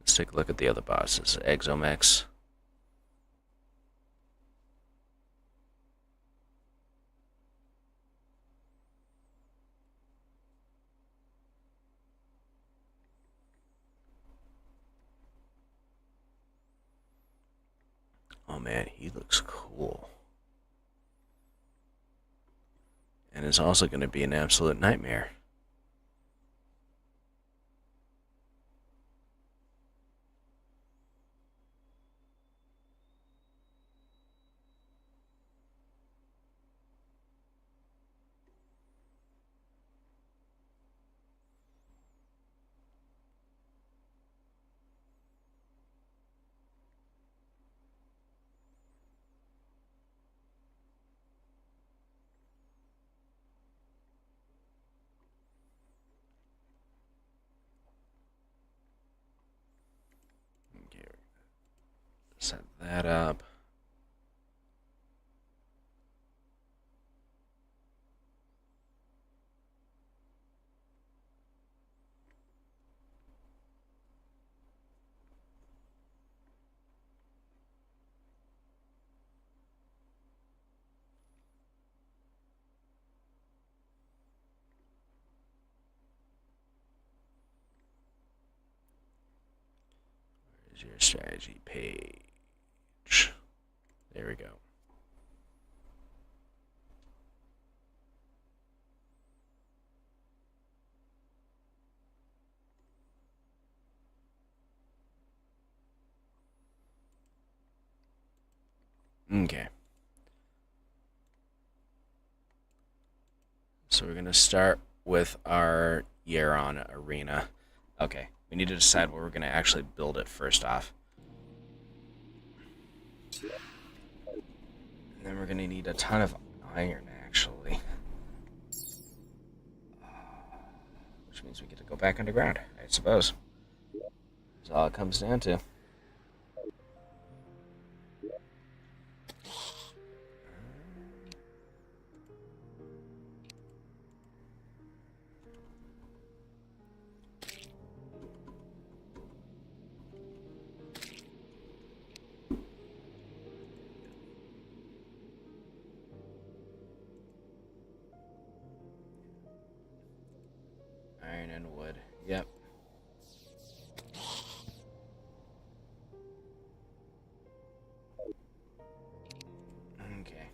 take a look at the other bosses. Exomex. Oh man, he looks cool. And is also going to be an absolute nightmare. Okay, set that up. Where's your strategy page? There we go. Okay. So we're going to start with our Yeron arena. Okay, we need to decide where we're going to actually build it first off. And then we're going to need a ton of iron, actually. Which means we get to go back underground, I suppose. That's all it comes down to. Iron and wood. Yep. Okay.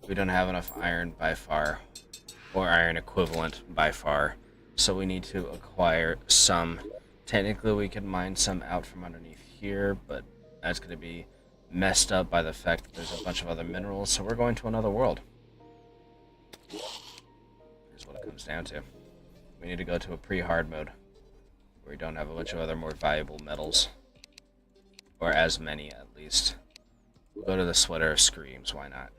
We don't have enough iron by far, or iron equivalent by far, so we need to acquire some. Technically, we can mine some out from underneath here, but that's going to be messed up by the fact that there's a bunch of other minerals, so we're going to another world. Here's what it comes down to. We need to go to a pre-hard mode, where we don't have a bunch of other more valuable metals. Or as many, at least. We'll go to the Sweater of Screams, why not?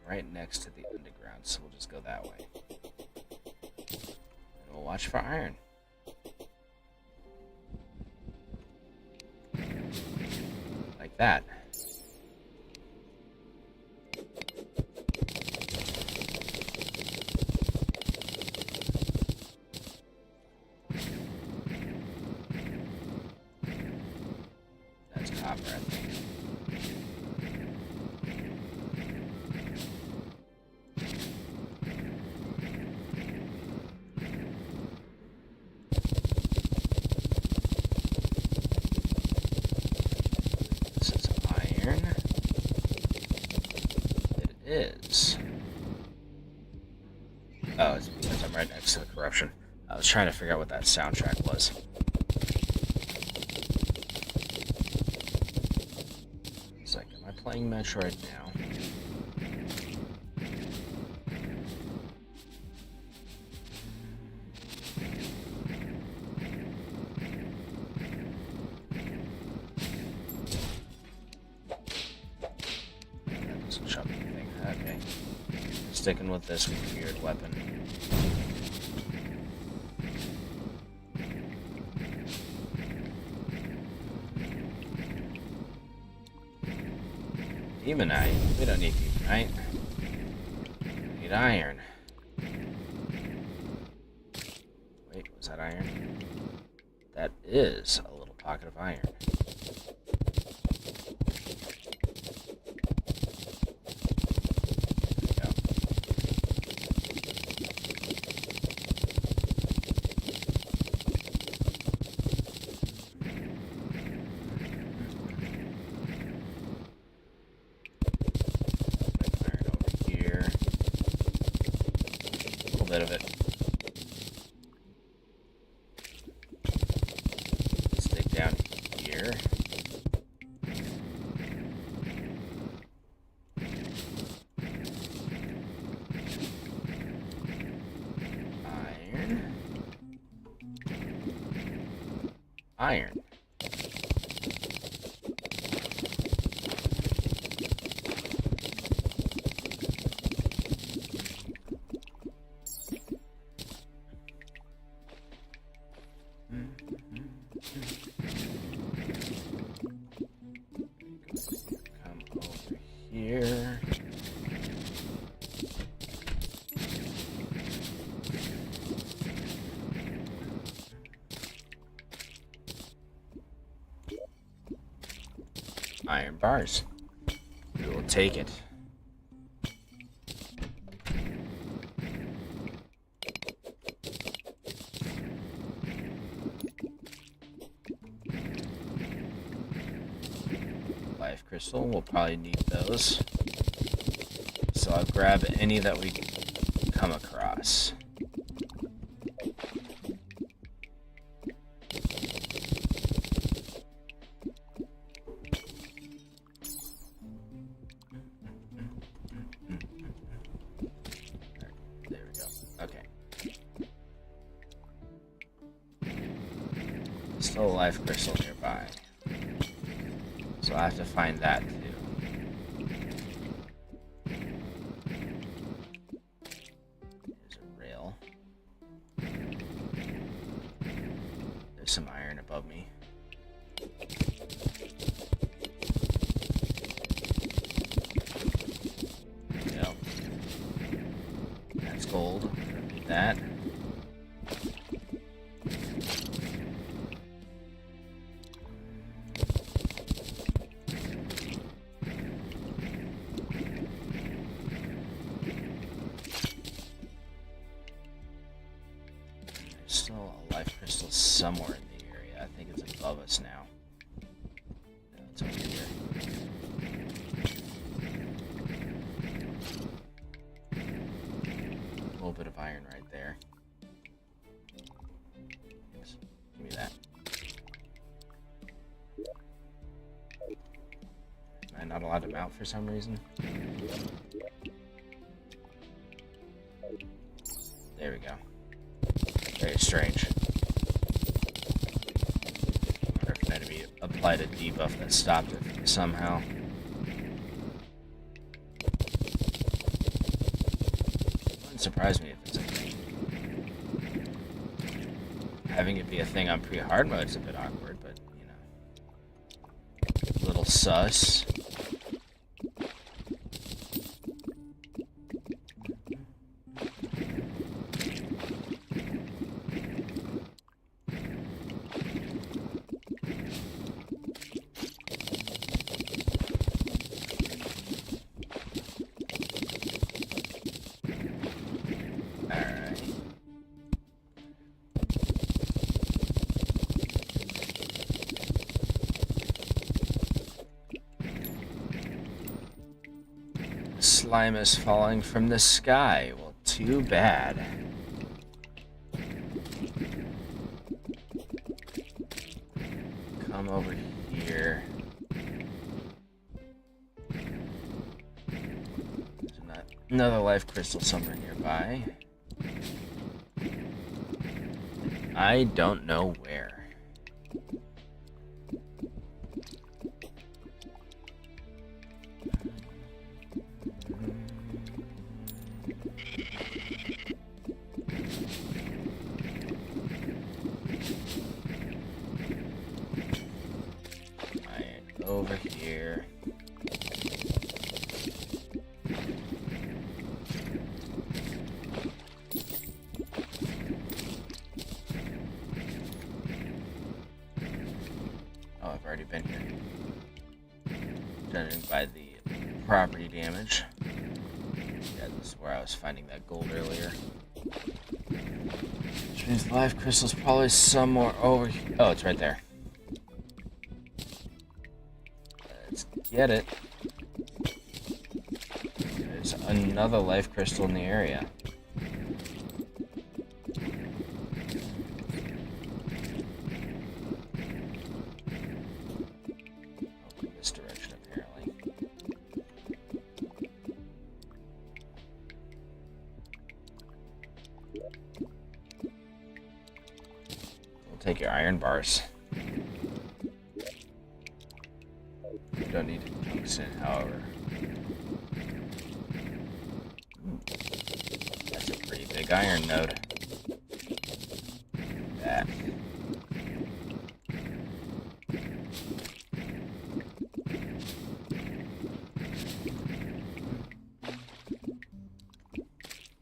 Right next to the underground, so we'll just go that way. And we'll watch for iron. Like that. That's copper, I think. Is. Oh, it's because I'm right next to the corruption. I was trying to figure out what that soundtrack was. It's like, am I playing Metroid now? That doesn't chop anything. Okay. Sticking with this weird weapon. Demonite? We don't need demonite. We need iron. Wait, was that iron? That is a little pocket of iron. Bit of it. Let's dig down here. Iron. Iron. Here. Iron bars. We will take it. Life crystal, we'll probably need those. So I'll grab any that we come across. There we go. Okay. Still a life crystal nearby. So I have to find that too. There's a rail. There's some iron above me. There we go. That's gold. Don't need that. Still a life crystal somewhere in the area. I think it's above us now. No, it's over here. bit of iron right there. Yes. Give me that. Am I not allowed to mount for some reason? There we go. Very strange. I wonder if an enemy applied a debuff that stopped it somehow. Wouldn't surprise me if it's a thing. Having it be a thing on pre-hard mode is a bit awkward, but, you know. A little sus. Slime is falling from the sky. Well, too bad. Come over here. There's another life crystal somewhere nearby. I don't know where. Over here. Oh, I've already been here. Judging by the property damage. Yeah, this is where I was finding that gold earlier. Which means the life crystal's probably somewhere over here. Oh, it's right there. Get it. There's another life crystal in the area. Oh, this direction, apparently. We'll take your iron bars. Don't need tungsten, however. That's a pretty big iron node. That.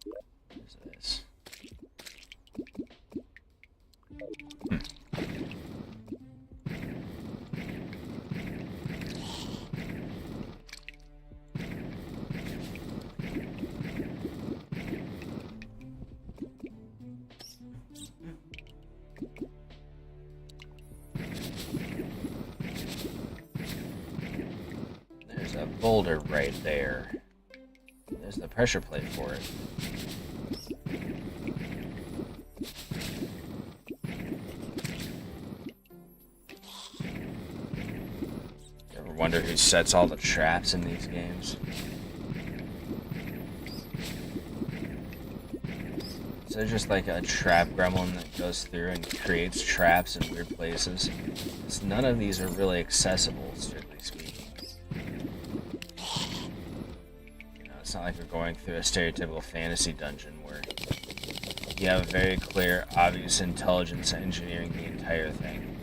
What is this? There's a boulder right there. There's the pressure plate for it. You ever wonder who sets all the traps in these games? Is there just like a trap gremlin that goes through and creates traps in weird places? Because none of these are really accessible, strictly speaking. You know, it's not like we're going through a stereotypical fantasy dungeon where you have a very clear, obvious intelligence engineering the entire thing.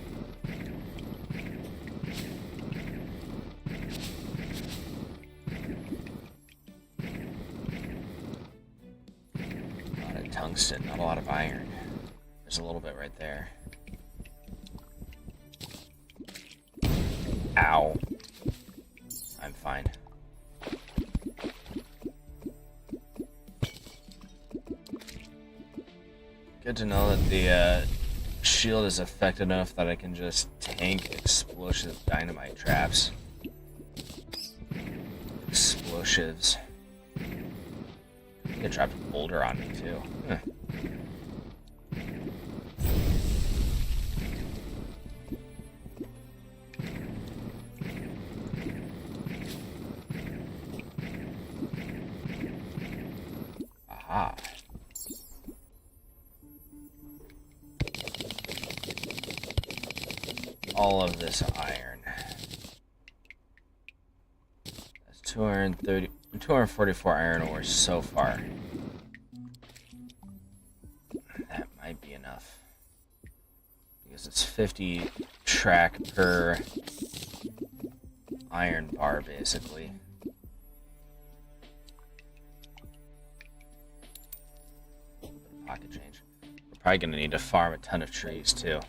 Tungsten, not a lot of iron. There's a little bit right there. Ow. I'm fine. Good to know that the shield is effective enough that I can just tank explosive dynamite traps. Explosives. think it dropped a boulder on me too. Huh. Aha. All of this iron. That's 244 iron ore so far. That might be enough. Because it's 50 track per iron bar, basically. Pocket change. We're probably going to need to farm a ton of trees, too.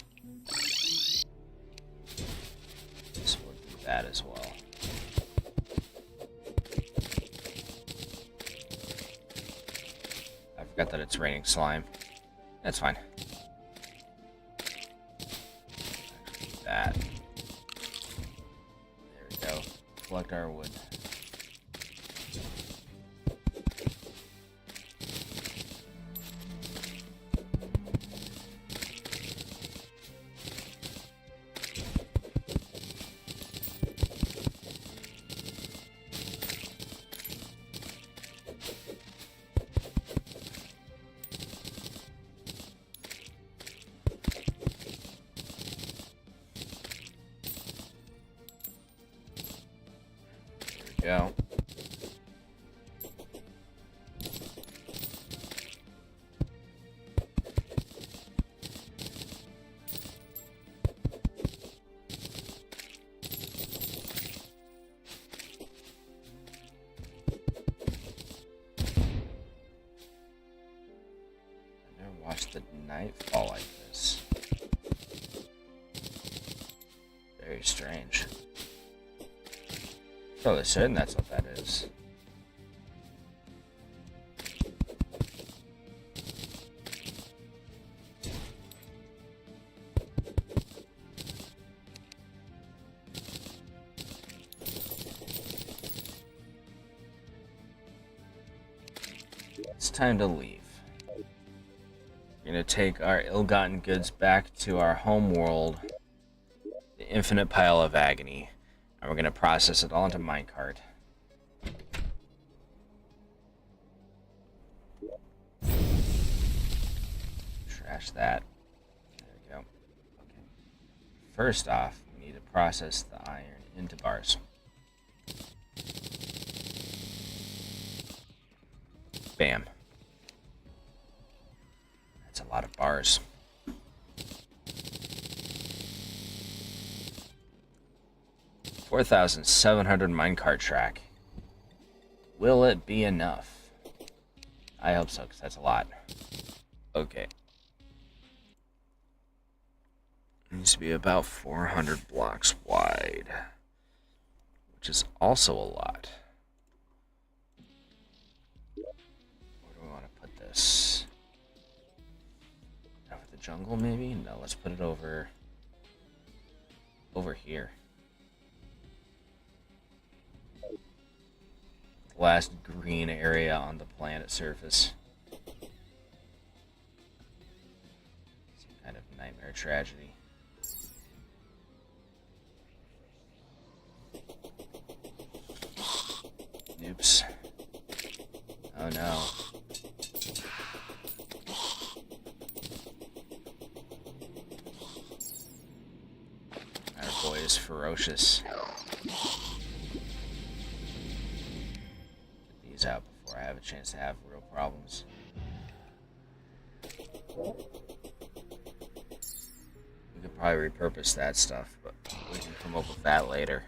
So we'll do that as well. I forgot that it's raining slime. That's fine. Actually, do that. There we go. Collect our wood. Go. I've never watched the night fall like this. Very strange. Fairly certain that's what that is. It's time to leave. We're going to take our ill-gotten goods back to our home world, the infinite pile of agony. And we're going to process it all into minecart. Trash that. There we go. Okay. First off, we need to process the iron into bars. Bam. That's a lot of bars. 4,700 minecart track. Will it be enough? I hope so, because that's a lot. Okay. It needs to be about 400 blocks wide, which is also a lot. Where do we want to put this? Over the jungle, maybe? No, let's put it over here. Last green area on the planet surface. Some kind of nightmare tragedy. Oops. Oh no. Our boy is ferocious. Out before I have a chance to have real problems. We could probably repurpose that stuff, but we can come up with that later.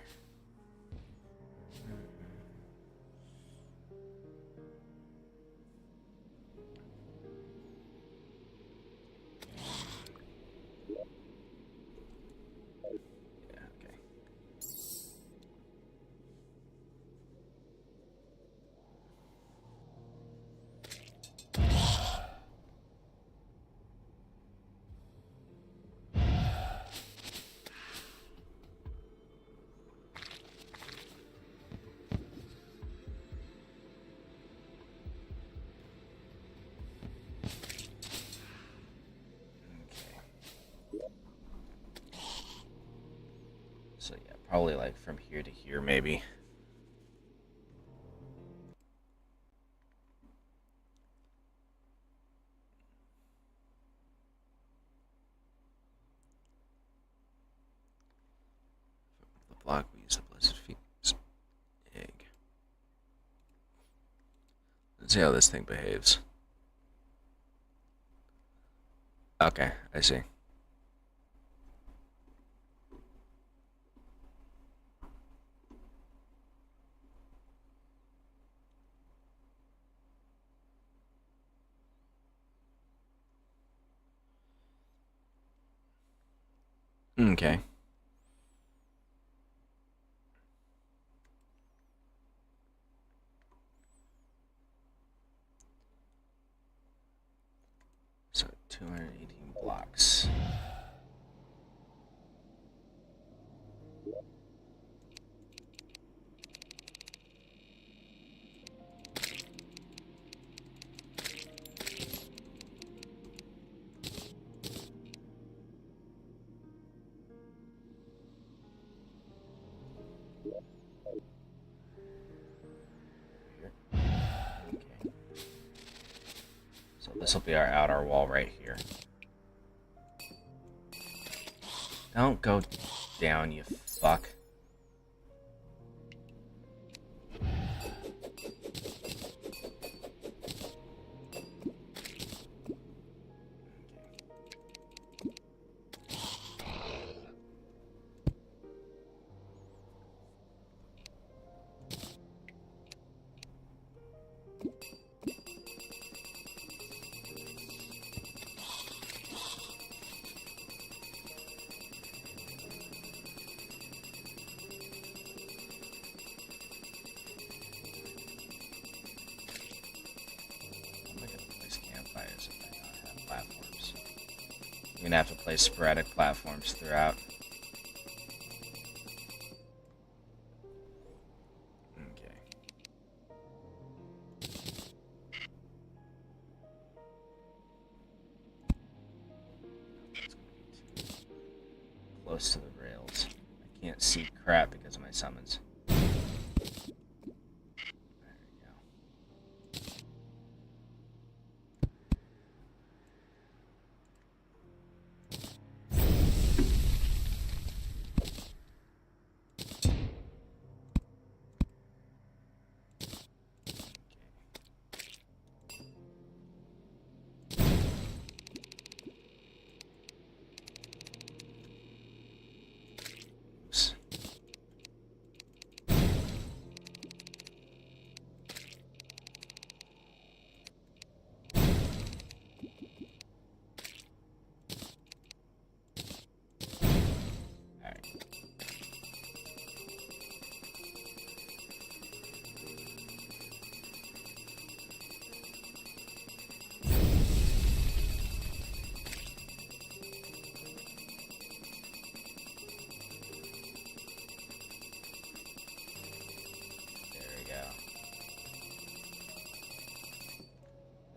Probably like from here to here, maybe. The block, we use the blessed feast egg. Let's see how this thing behaves. Okay, I see. Okay. So 218 blocks. So this will be our outer wall right here. Don't go down, you fuck. You're gonna have to place sporadic platforms throughout. Okay. That's gonna be too close to the rails. I can't see crap because of my summons.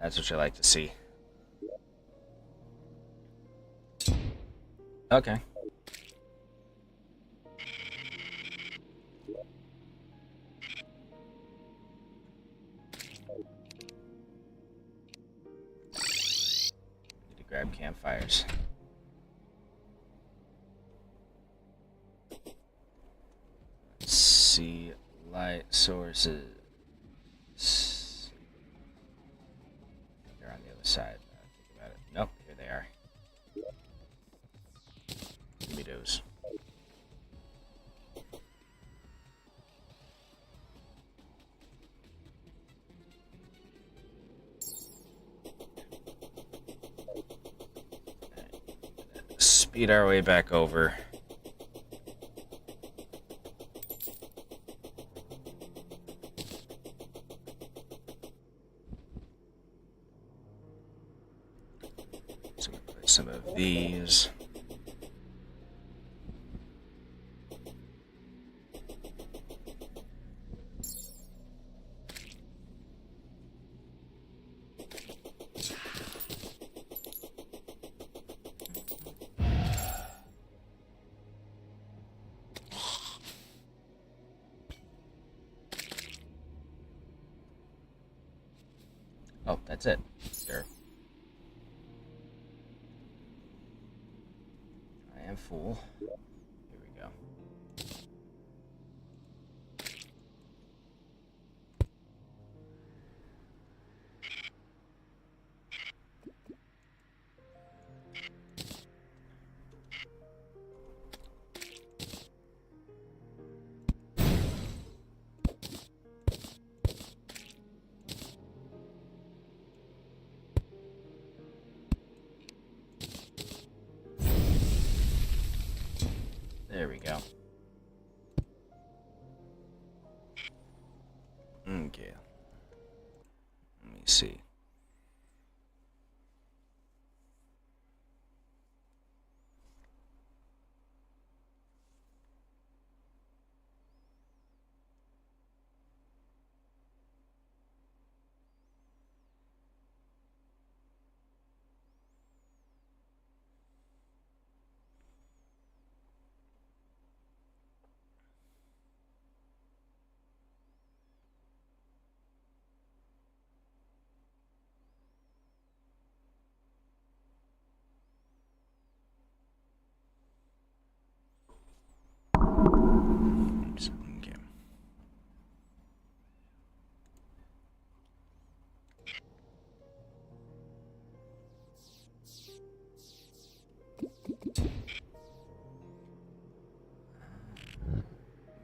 That's what you like to see. Okay. Need to grab campfires. Let's see. Light sources. They're on the other side. Think about it. Nope, here they are. Give me those. Speed our way back over. So we put some of these. That's it. Sure. I am full. Here we go. There we go. Okay. Let me see. Okay.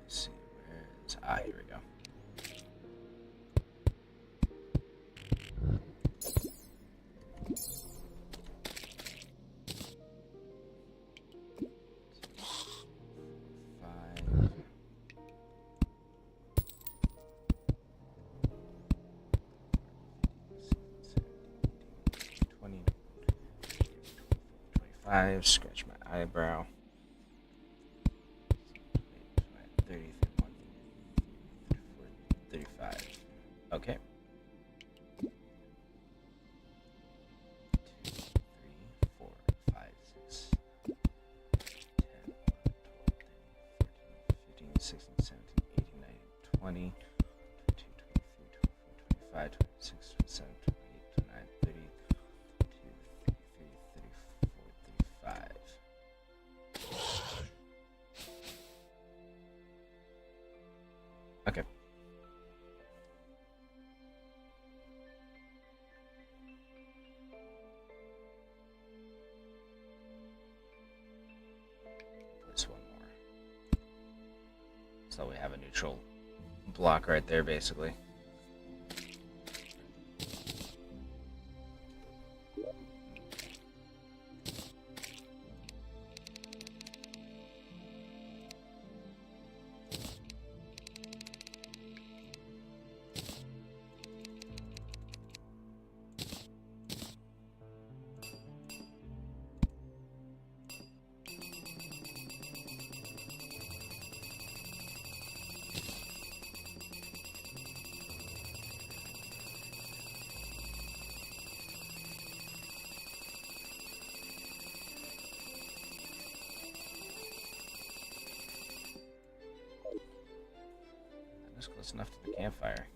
Let's see, where is... Ah, here we go. Five. 20, 25, scratch my eyebrow. 30, 35. Okay. 2, 3, 4, 5, 6, 10, 11, 12, 13, 14, 15, 16, 17, 18, 19, 20, 22, 23, 24, 25, 26, 27, 28, 29, 30, 34, 35. Okay. Place one more. So we have a neutral block right there, basically. That's close enough to the campfire.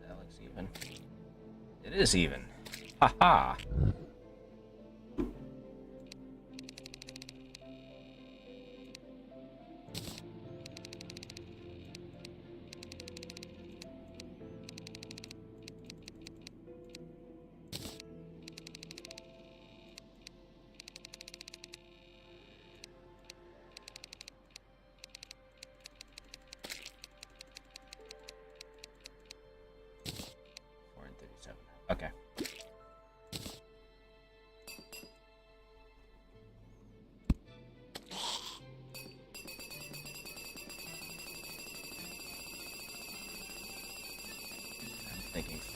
That looks even. It is even. Haha. Okay.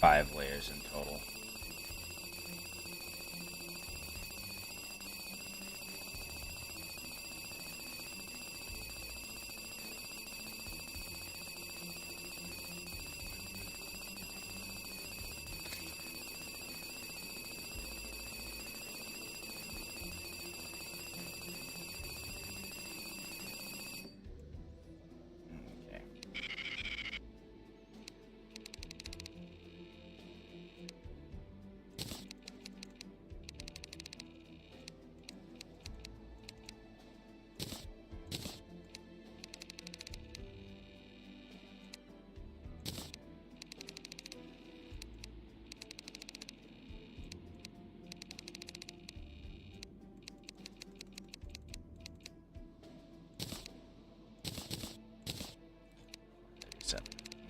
5 layers in total.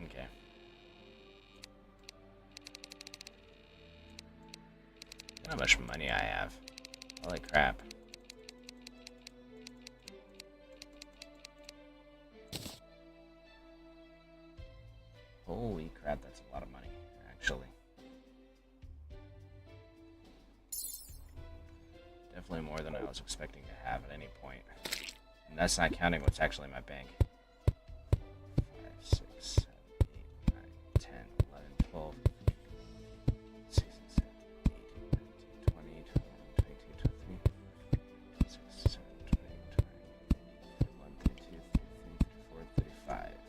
Okay. How much money I have. Holy crap. Holy crap, that's a lot of money, actually. Definitely more than I was expecting to have at any point. And that's not counting what's actually in my bank. 5, 6, 7, 8, 9, 10, 11, 12, 16, 17, 18, 19, 20, 21, 22, 23, 26, 27, 28, 29, 30, 31, 32, 33, 34, 35.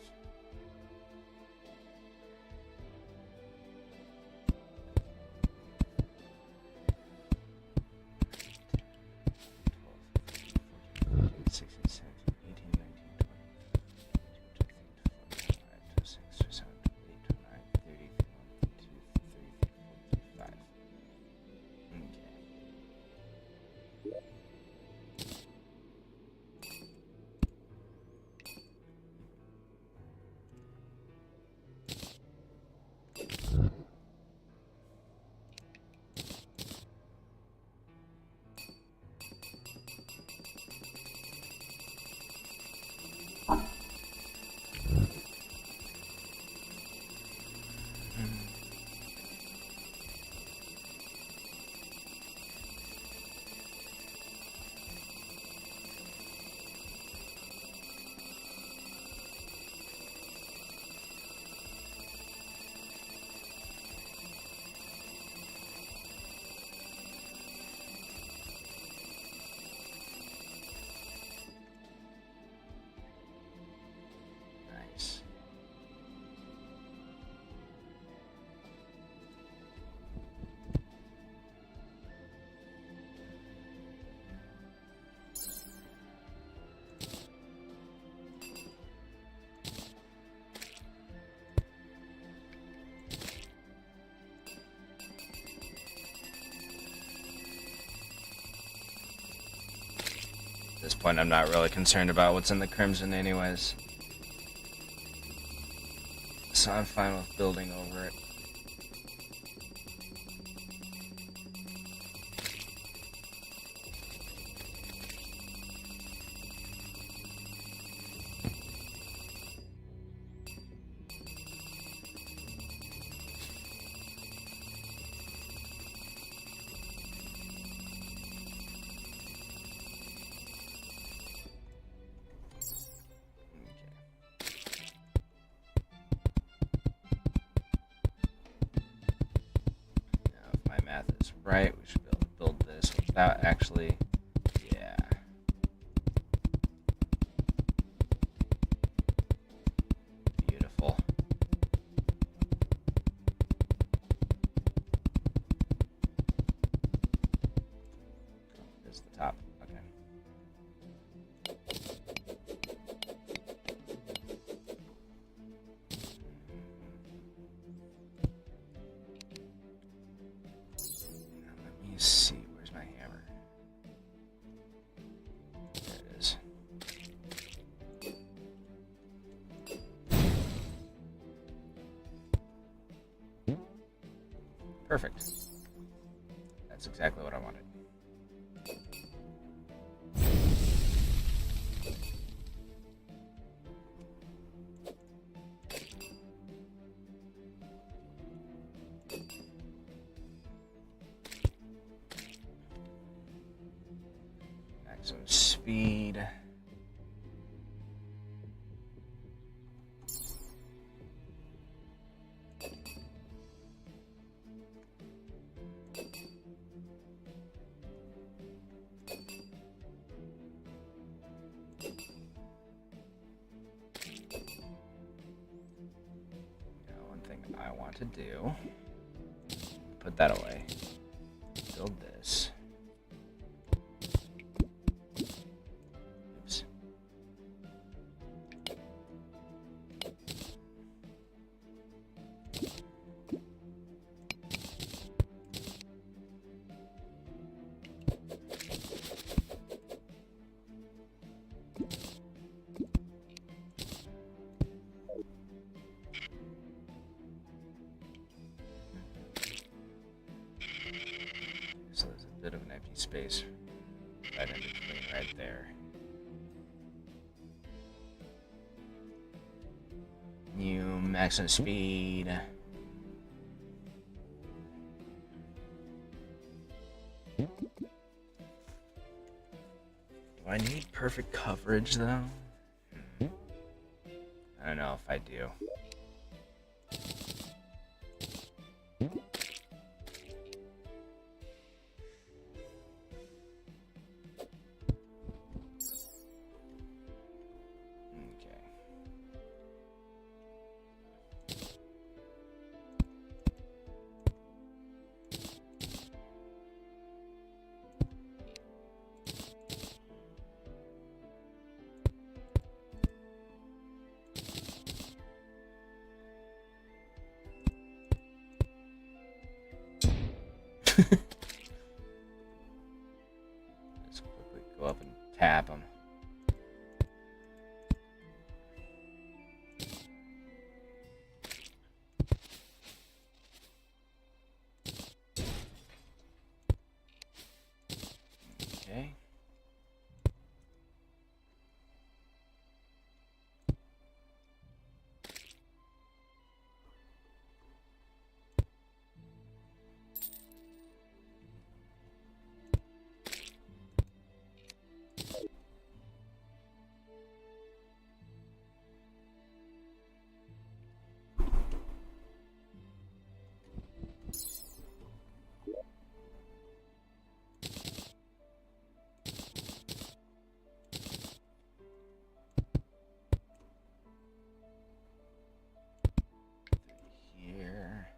Nice. At this point, I'm not really concerned about what's in the Crimson anyways. So I'm fine with building over it. Right, we should be able to build this without actually, yeah. Beautiful. This is the top, okay. Let me see, where's my hammer? There it is. Perfect. That's exactly what I wanted. Some speed. One thing I want to do, put that away, build this. Oops. So there's a bit of an empty space right in between right there. New maximum speed. Do I need perfect coverage though? I don't know if I do. Let's quickly go up and tap them. Okay. Here.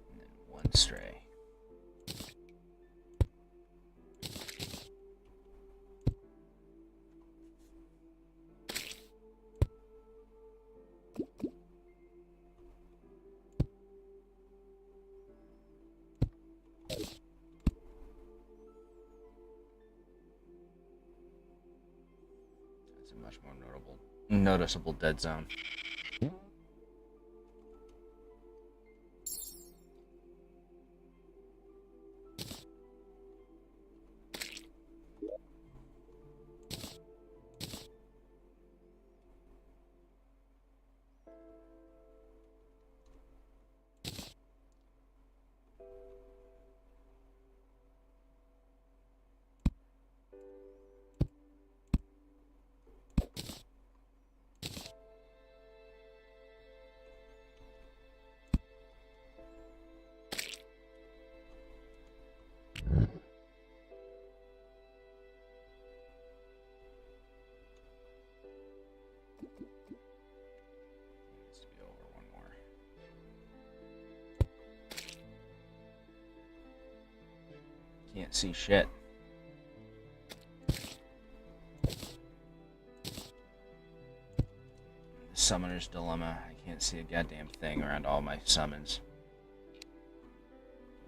And then one stray. That's a much more noticeable dead zone. Needs to be over one more. Can't see shit. Summoner's Dilemma. I can't see a goddamn thing around all my summons.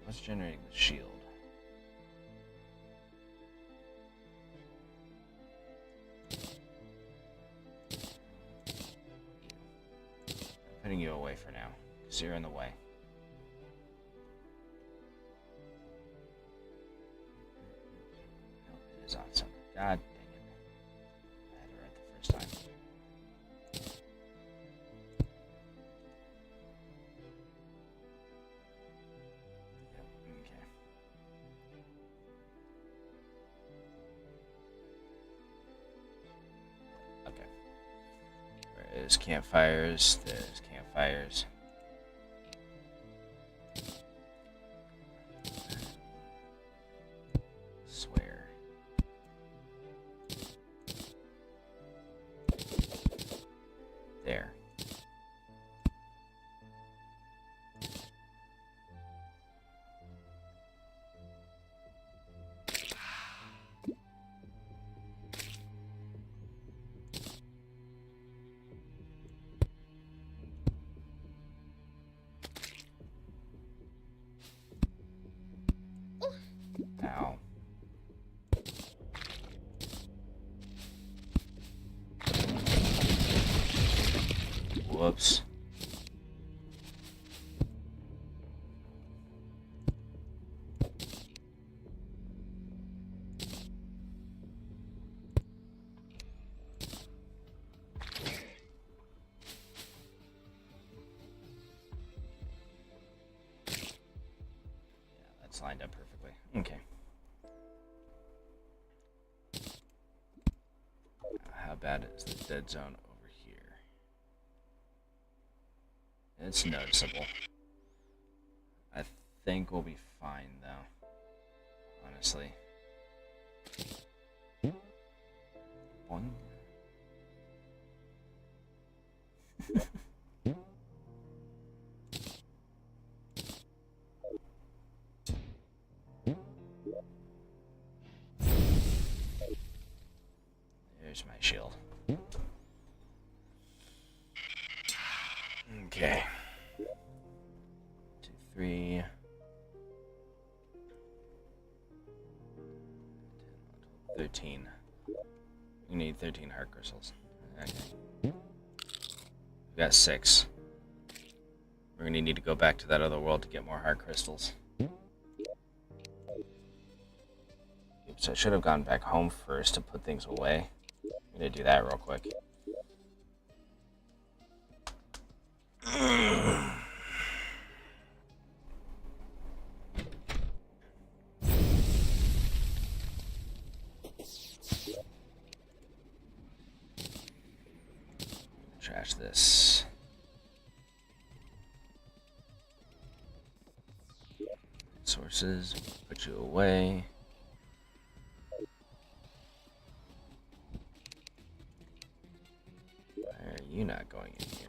What's generating the shield? I'm putting you away for now, because you're in the way. God dang it. I had it right the first time. Okay. Where is campfires? There's campfires. Swear. There. Ow. Whoops. That's lined up perfectly. Okay. How bad is the dead zone over here? It's noticeable. I think we'll be fine, though. Honestly. Boing. There's my shield. Okay. 2, 3. 13. We need 13 heart crystals. Okay. We got 6. We're gonna need to go back to that other world to get more heart crystals. Oops, I should have gone back home first to put things away. I'm gonna do that real quick. Trash this. Sources, put you away. Why are you not going in here?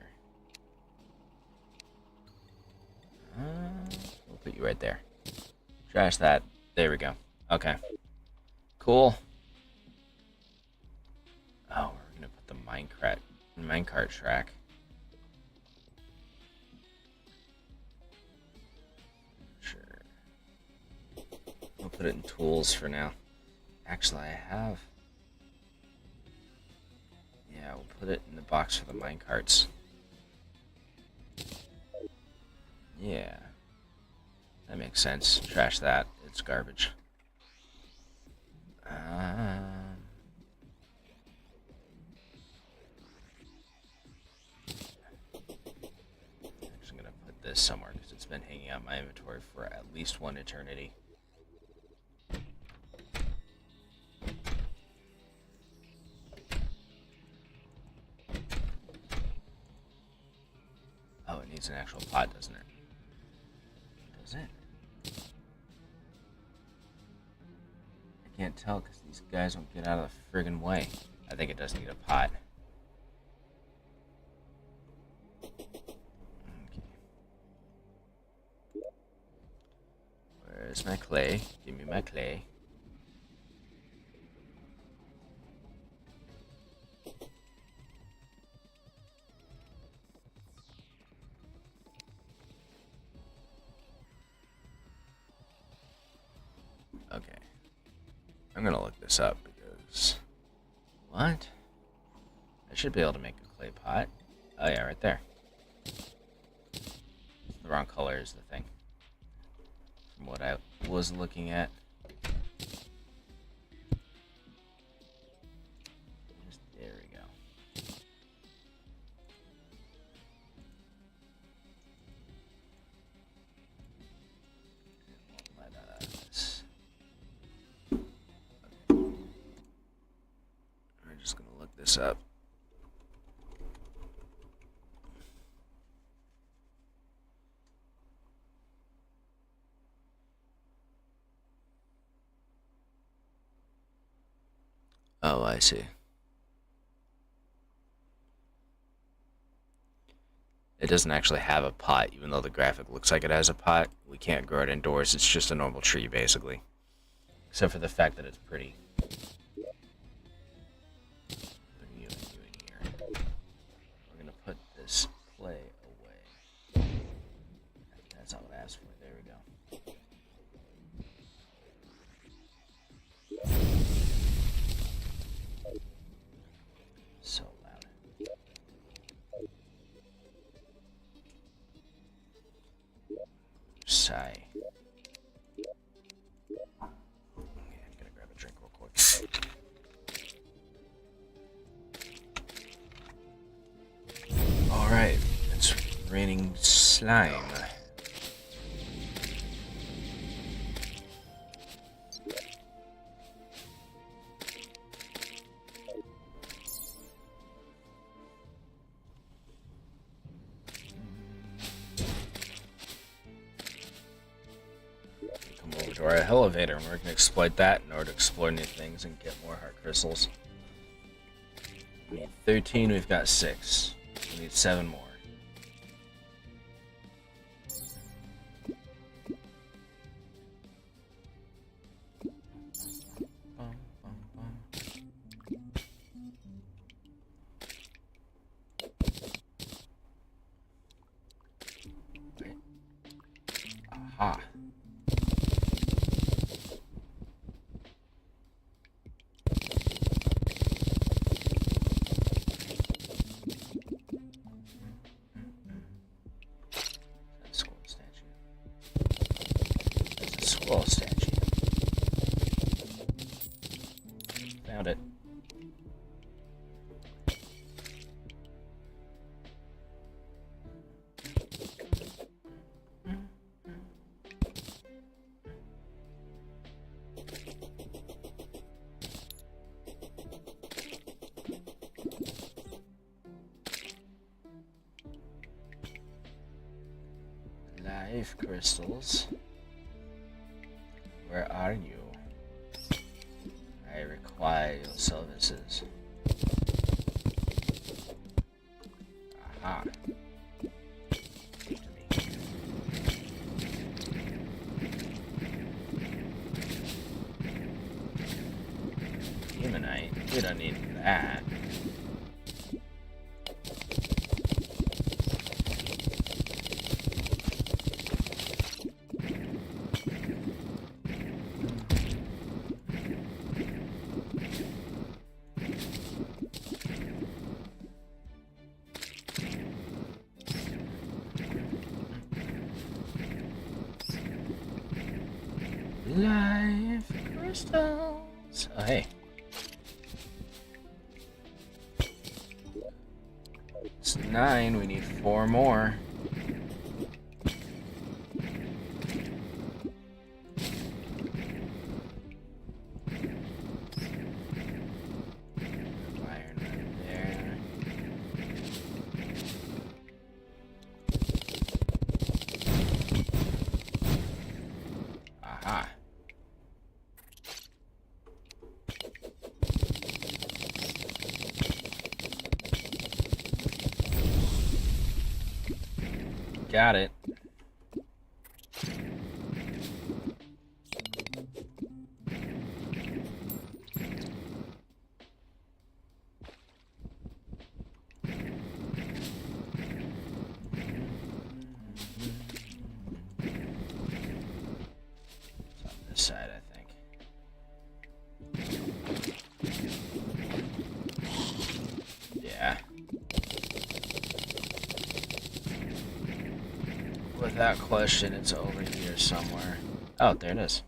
We'll put you right there. Trash that. There we go. Okay. Cool. Oh, we're gonna put the minecart track. Sure. We'll put it in tools for now. Actually, I have. Yeah, we'll put it in the box for the minecarts. Yeah. That makes sense. Trash that. It's garbage. I'm actually gonna put this somewhere because it's been hanging out in my inventory for at least one eternity. Oh, it needs an actual pot, doesn't it? Does it? I can't tell because these guys won't get out of the friggin' way. I think it does need a pot. Okay. Where's my clay? Give me my clay. Okay. I'm gonna look this up because... What? I should be able to make a clay pot. Oh yeah, right there. The wrong color is the thing. From what I was looking at. this up. Oh, I see. It doesn't actually have a pot, even though the graphic looks like it has a pot. We can't grow it indoors. It's just a normal tree, basically. Except for the fact that it's pretty. Put you in here. We're going to put this clay away. That's not what I asked for. There we go. So loud. Sigh. Okay, I'm gonna grab a drink real quick. Alright, it's raining slime. To our elevator, and we're going to exploit that in order to explore new things and get more heart crystals. We need 13, we've got 6. We need 7 more. Wait. Aha. Skull statue. Found it. Life crystals. Where are you? I require your services. Aha. Give to me. Demonite? We don't need that. Life crystals. Oh, hey. It's 9. We need 4 more. Iron right there. Aha. Got it. It's on this side, I think. Yeah. Without question, it's over here somewhere. Oh, there it is.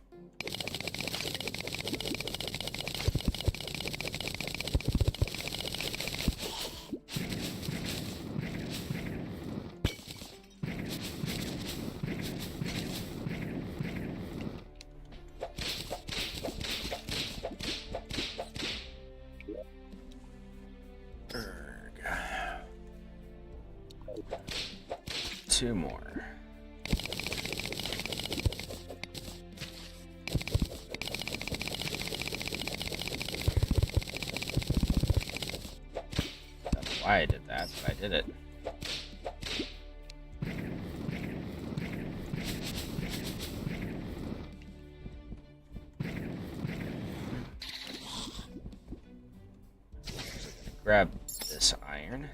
Two more. Don't know why I did that, but I did it. Grab this iron.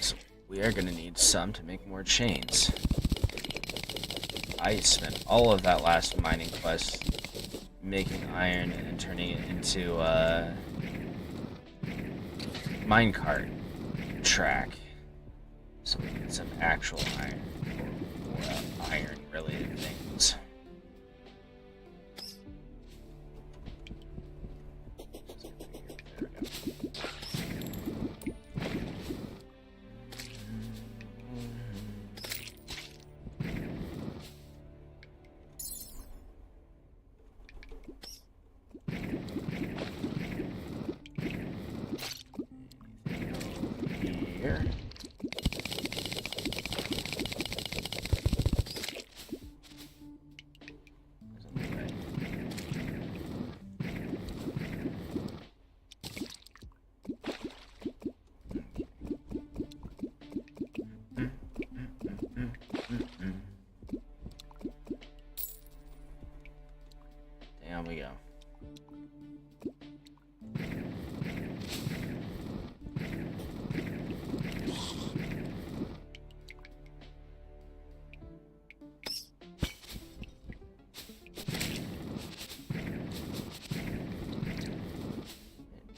So we are going to need some to make more chains. I spent all of that last mining quest making iron and turning it into a minecart track. So we need some actual iron or iron related things. Down we go.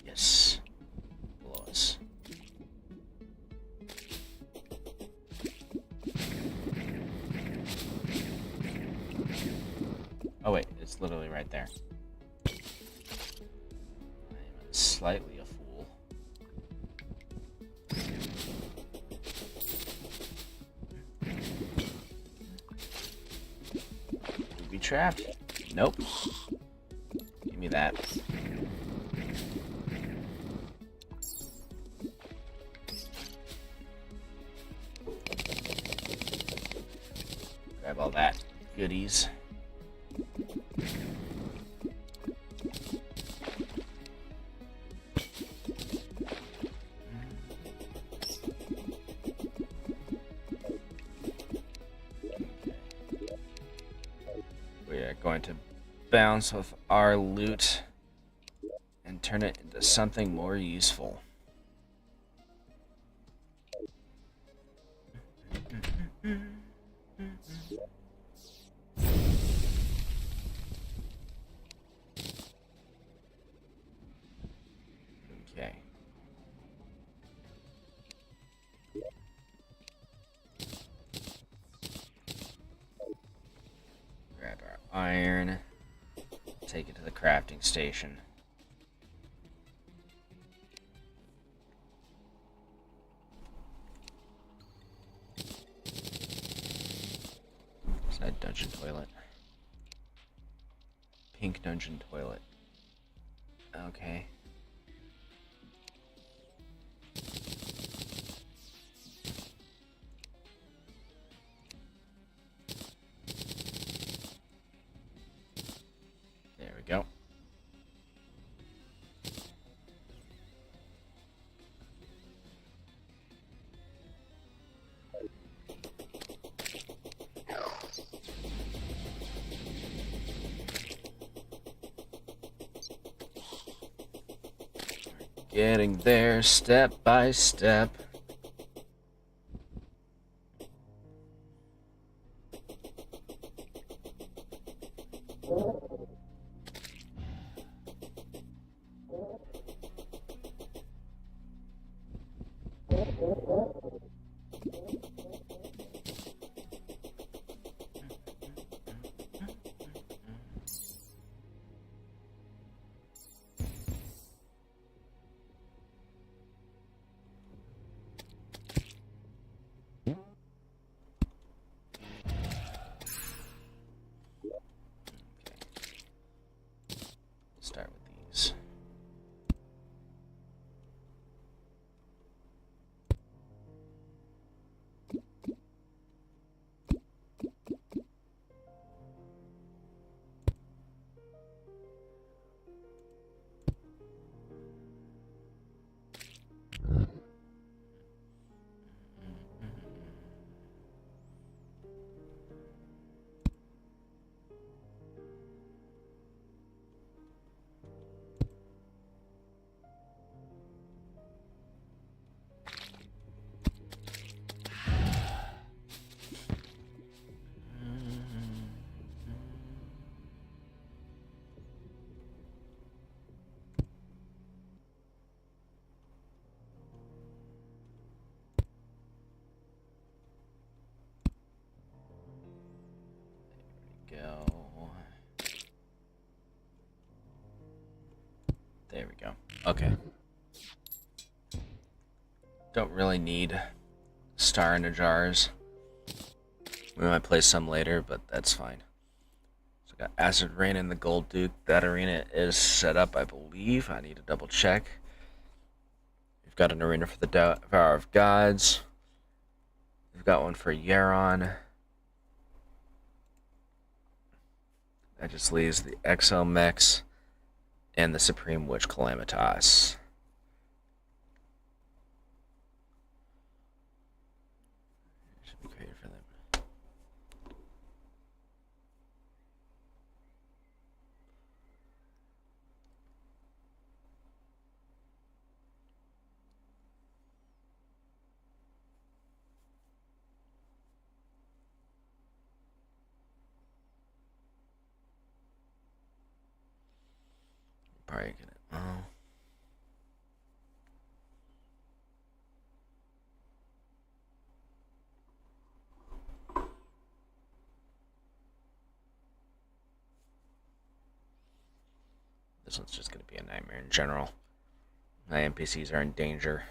Yes. Below us. Oh wait, it's literally right there. I am slightly a fool. Booby trapped? Nope. Give me that. Grab all that goodies. We are going to bounce with our loot and turn it into something more useful. Okay. Grab our iron, take it to the crafting station. Is that dungeon toilet? Pink dungeon toilet. Okay. There we go. Getting there step by step. Start with these. There we go. Okay. Don't really need star in the jars. We might play some later, but that's fine. So got Acid Rain and the Gold Duke. That arena is set up, I believe. I need to double check. We've got an arena for the Tower of Gods. We've got one for Yaron. That just leaves the XL Mechs and the Supreme Witch Calamitas. Should be created for them. Probably gonna. Oh. This one's just gonna be a nightmare in general. My NPCs are in danger.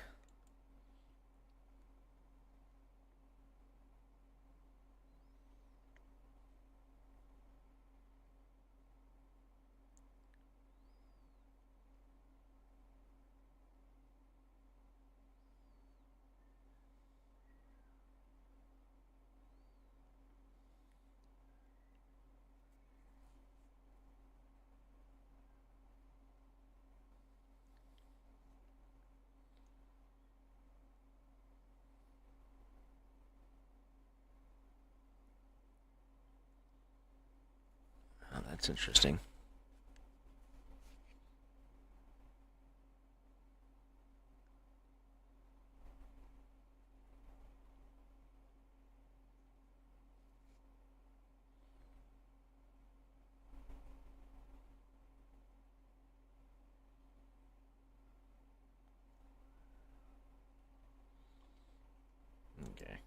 Oh, that's interesting. Okay.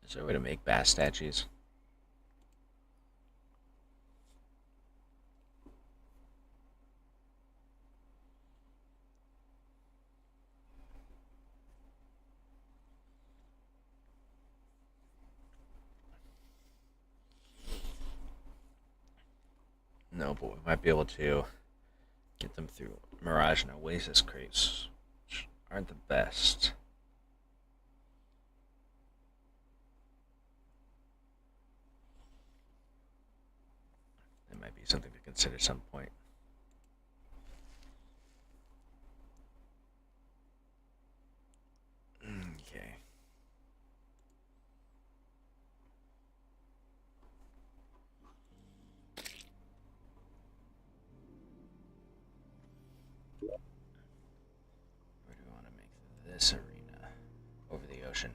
Is there a way to make bass statues? No, but we might be able to get them through Mirage and Oasis crates, which aren't the best. That might be something to consider at some point. Okay. Where do we want to make this arena? Over the ocean.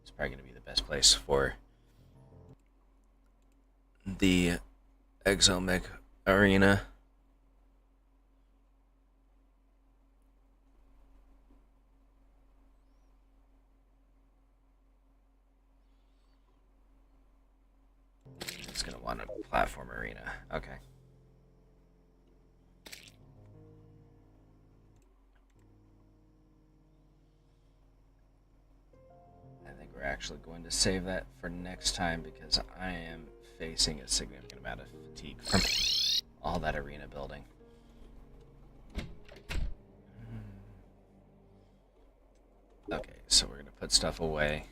It's probably going to be the best place for the Exomech arena. It's going to want a platform arena. Okay. I think we're actually going to save that for next time because I am facing a significant amount of fatigue from all that arena building. Okay, so we're going to put stuff away.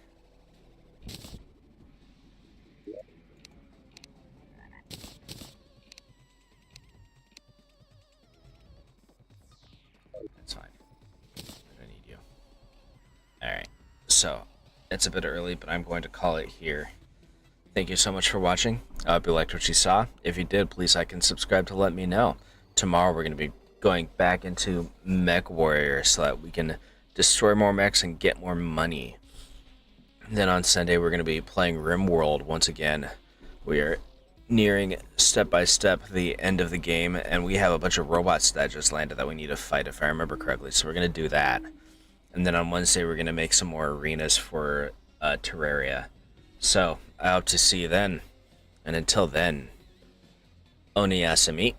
That's fine. I don't need you. Alright, so it's a bit early, but I'm going to call it here. Thank you so much for watching. I hope you liked what you saw. If you did, please like and subscribe to let me know. Tomorrow we're going to be going back into Mech Warrior so that we can destroy more mechs and get more money. And then on Sunday we're going to be playing RimWorld once again. We are nearing step by step the end of the game, and we have a bunch of robots that just landed that we need to fight if I remember correctly, so we're going to do that. And then on Wednesday we're going to make some more arenas for Terraria. So I hope to see you then, and until then, Oniyasumi.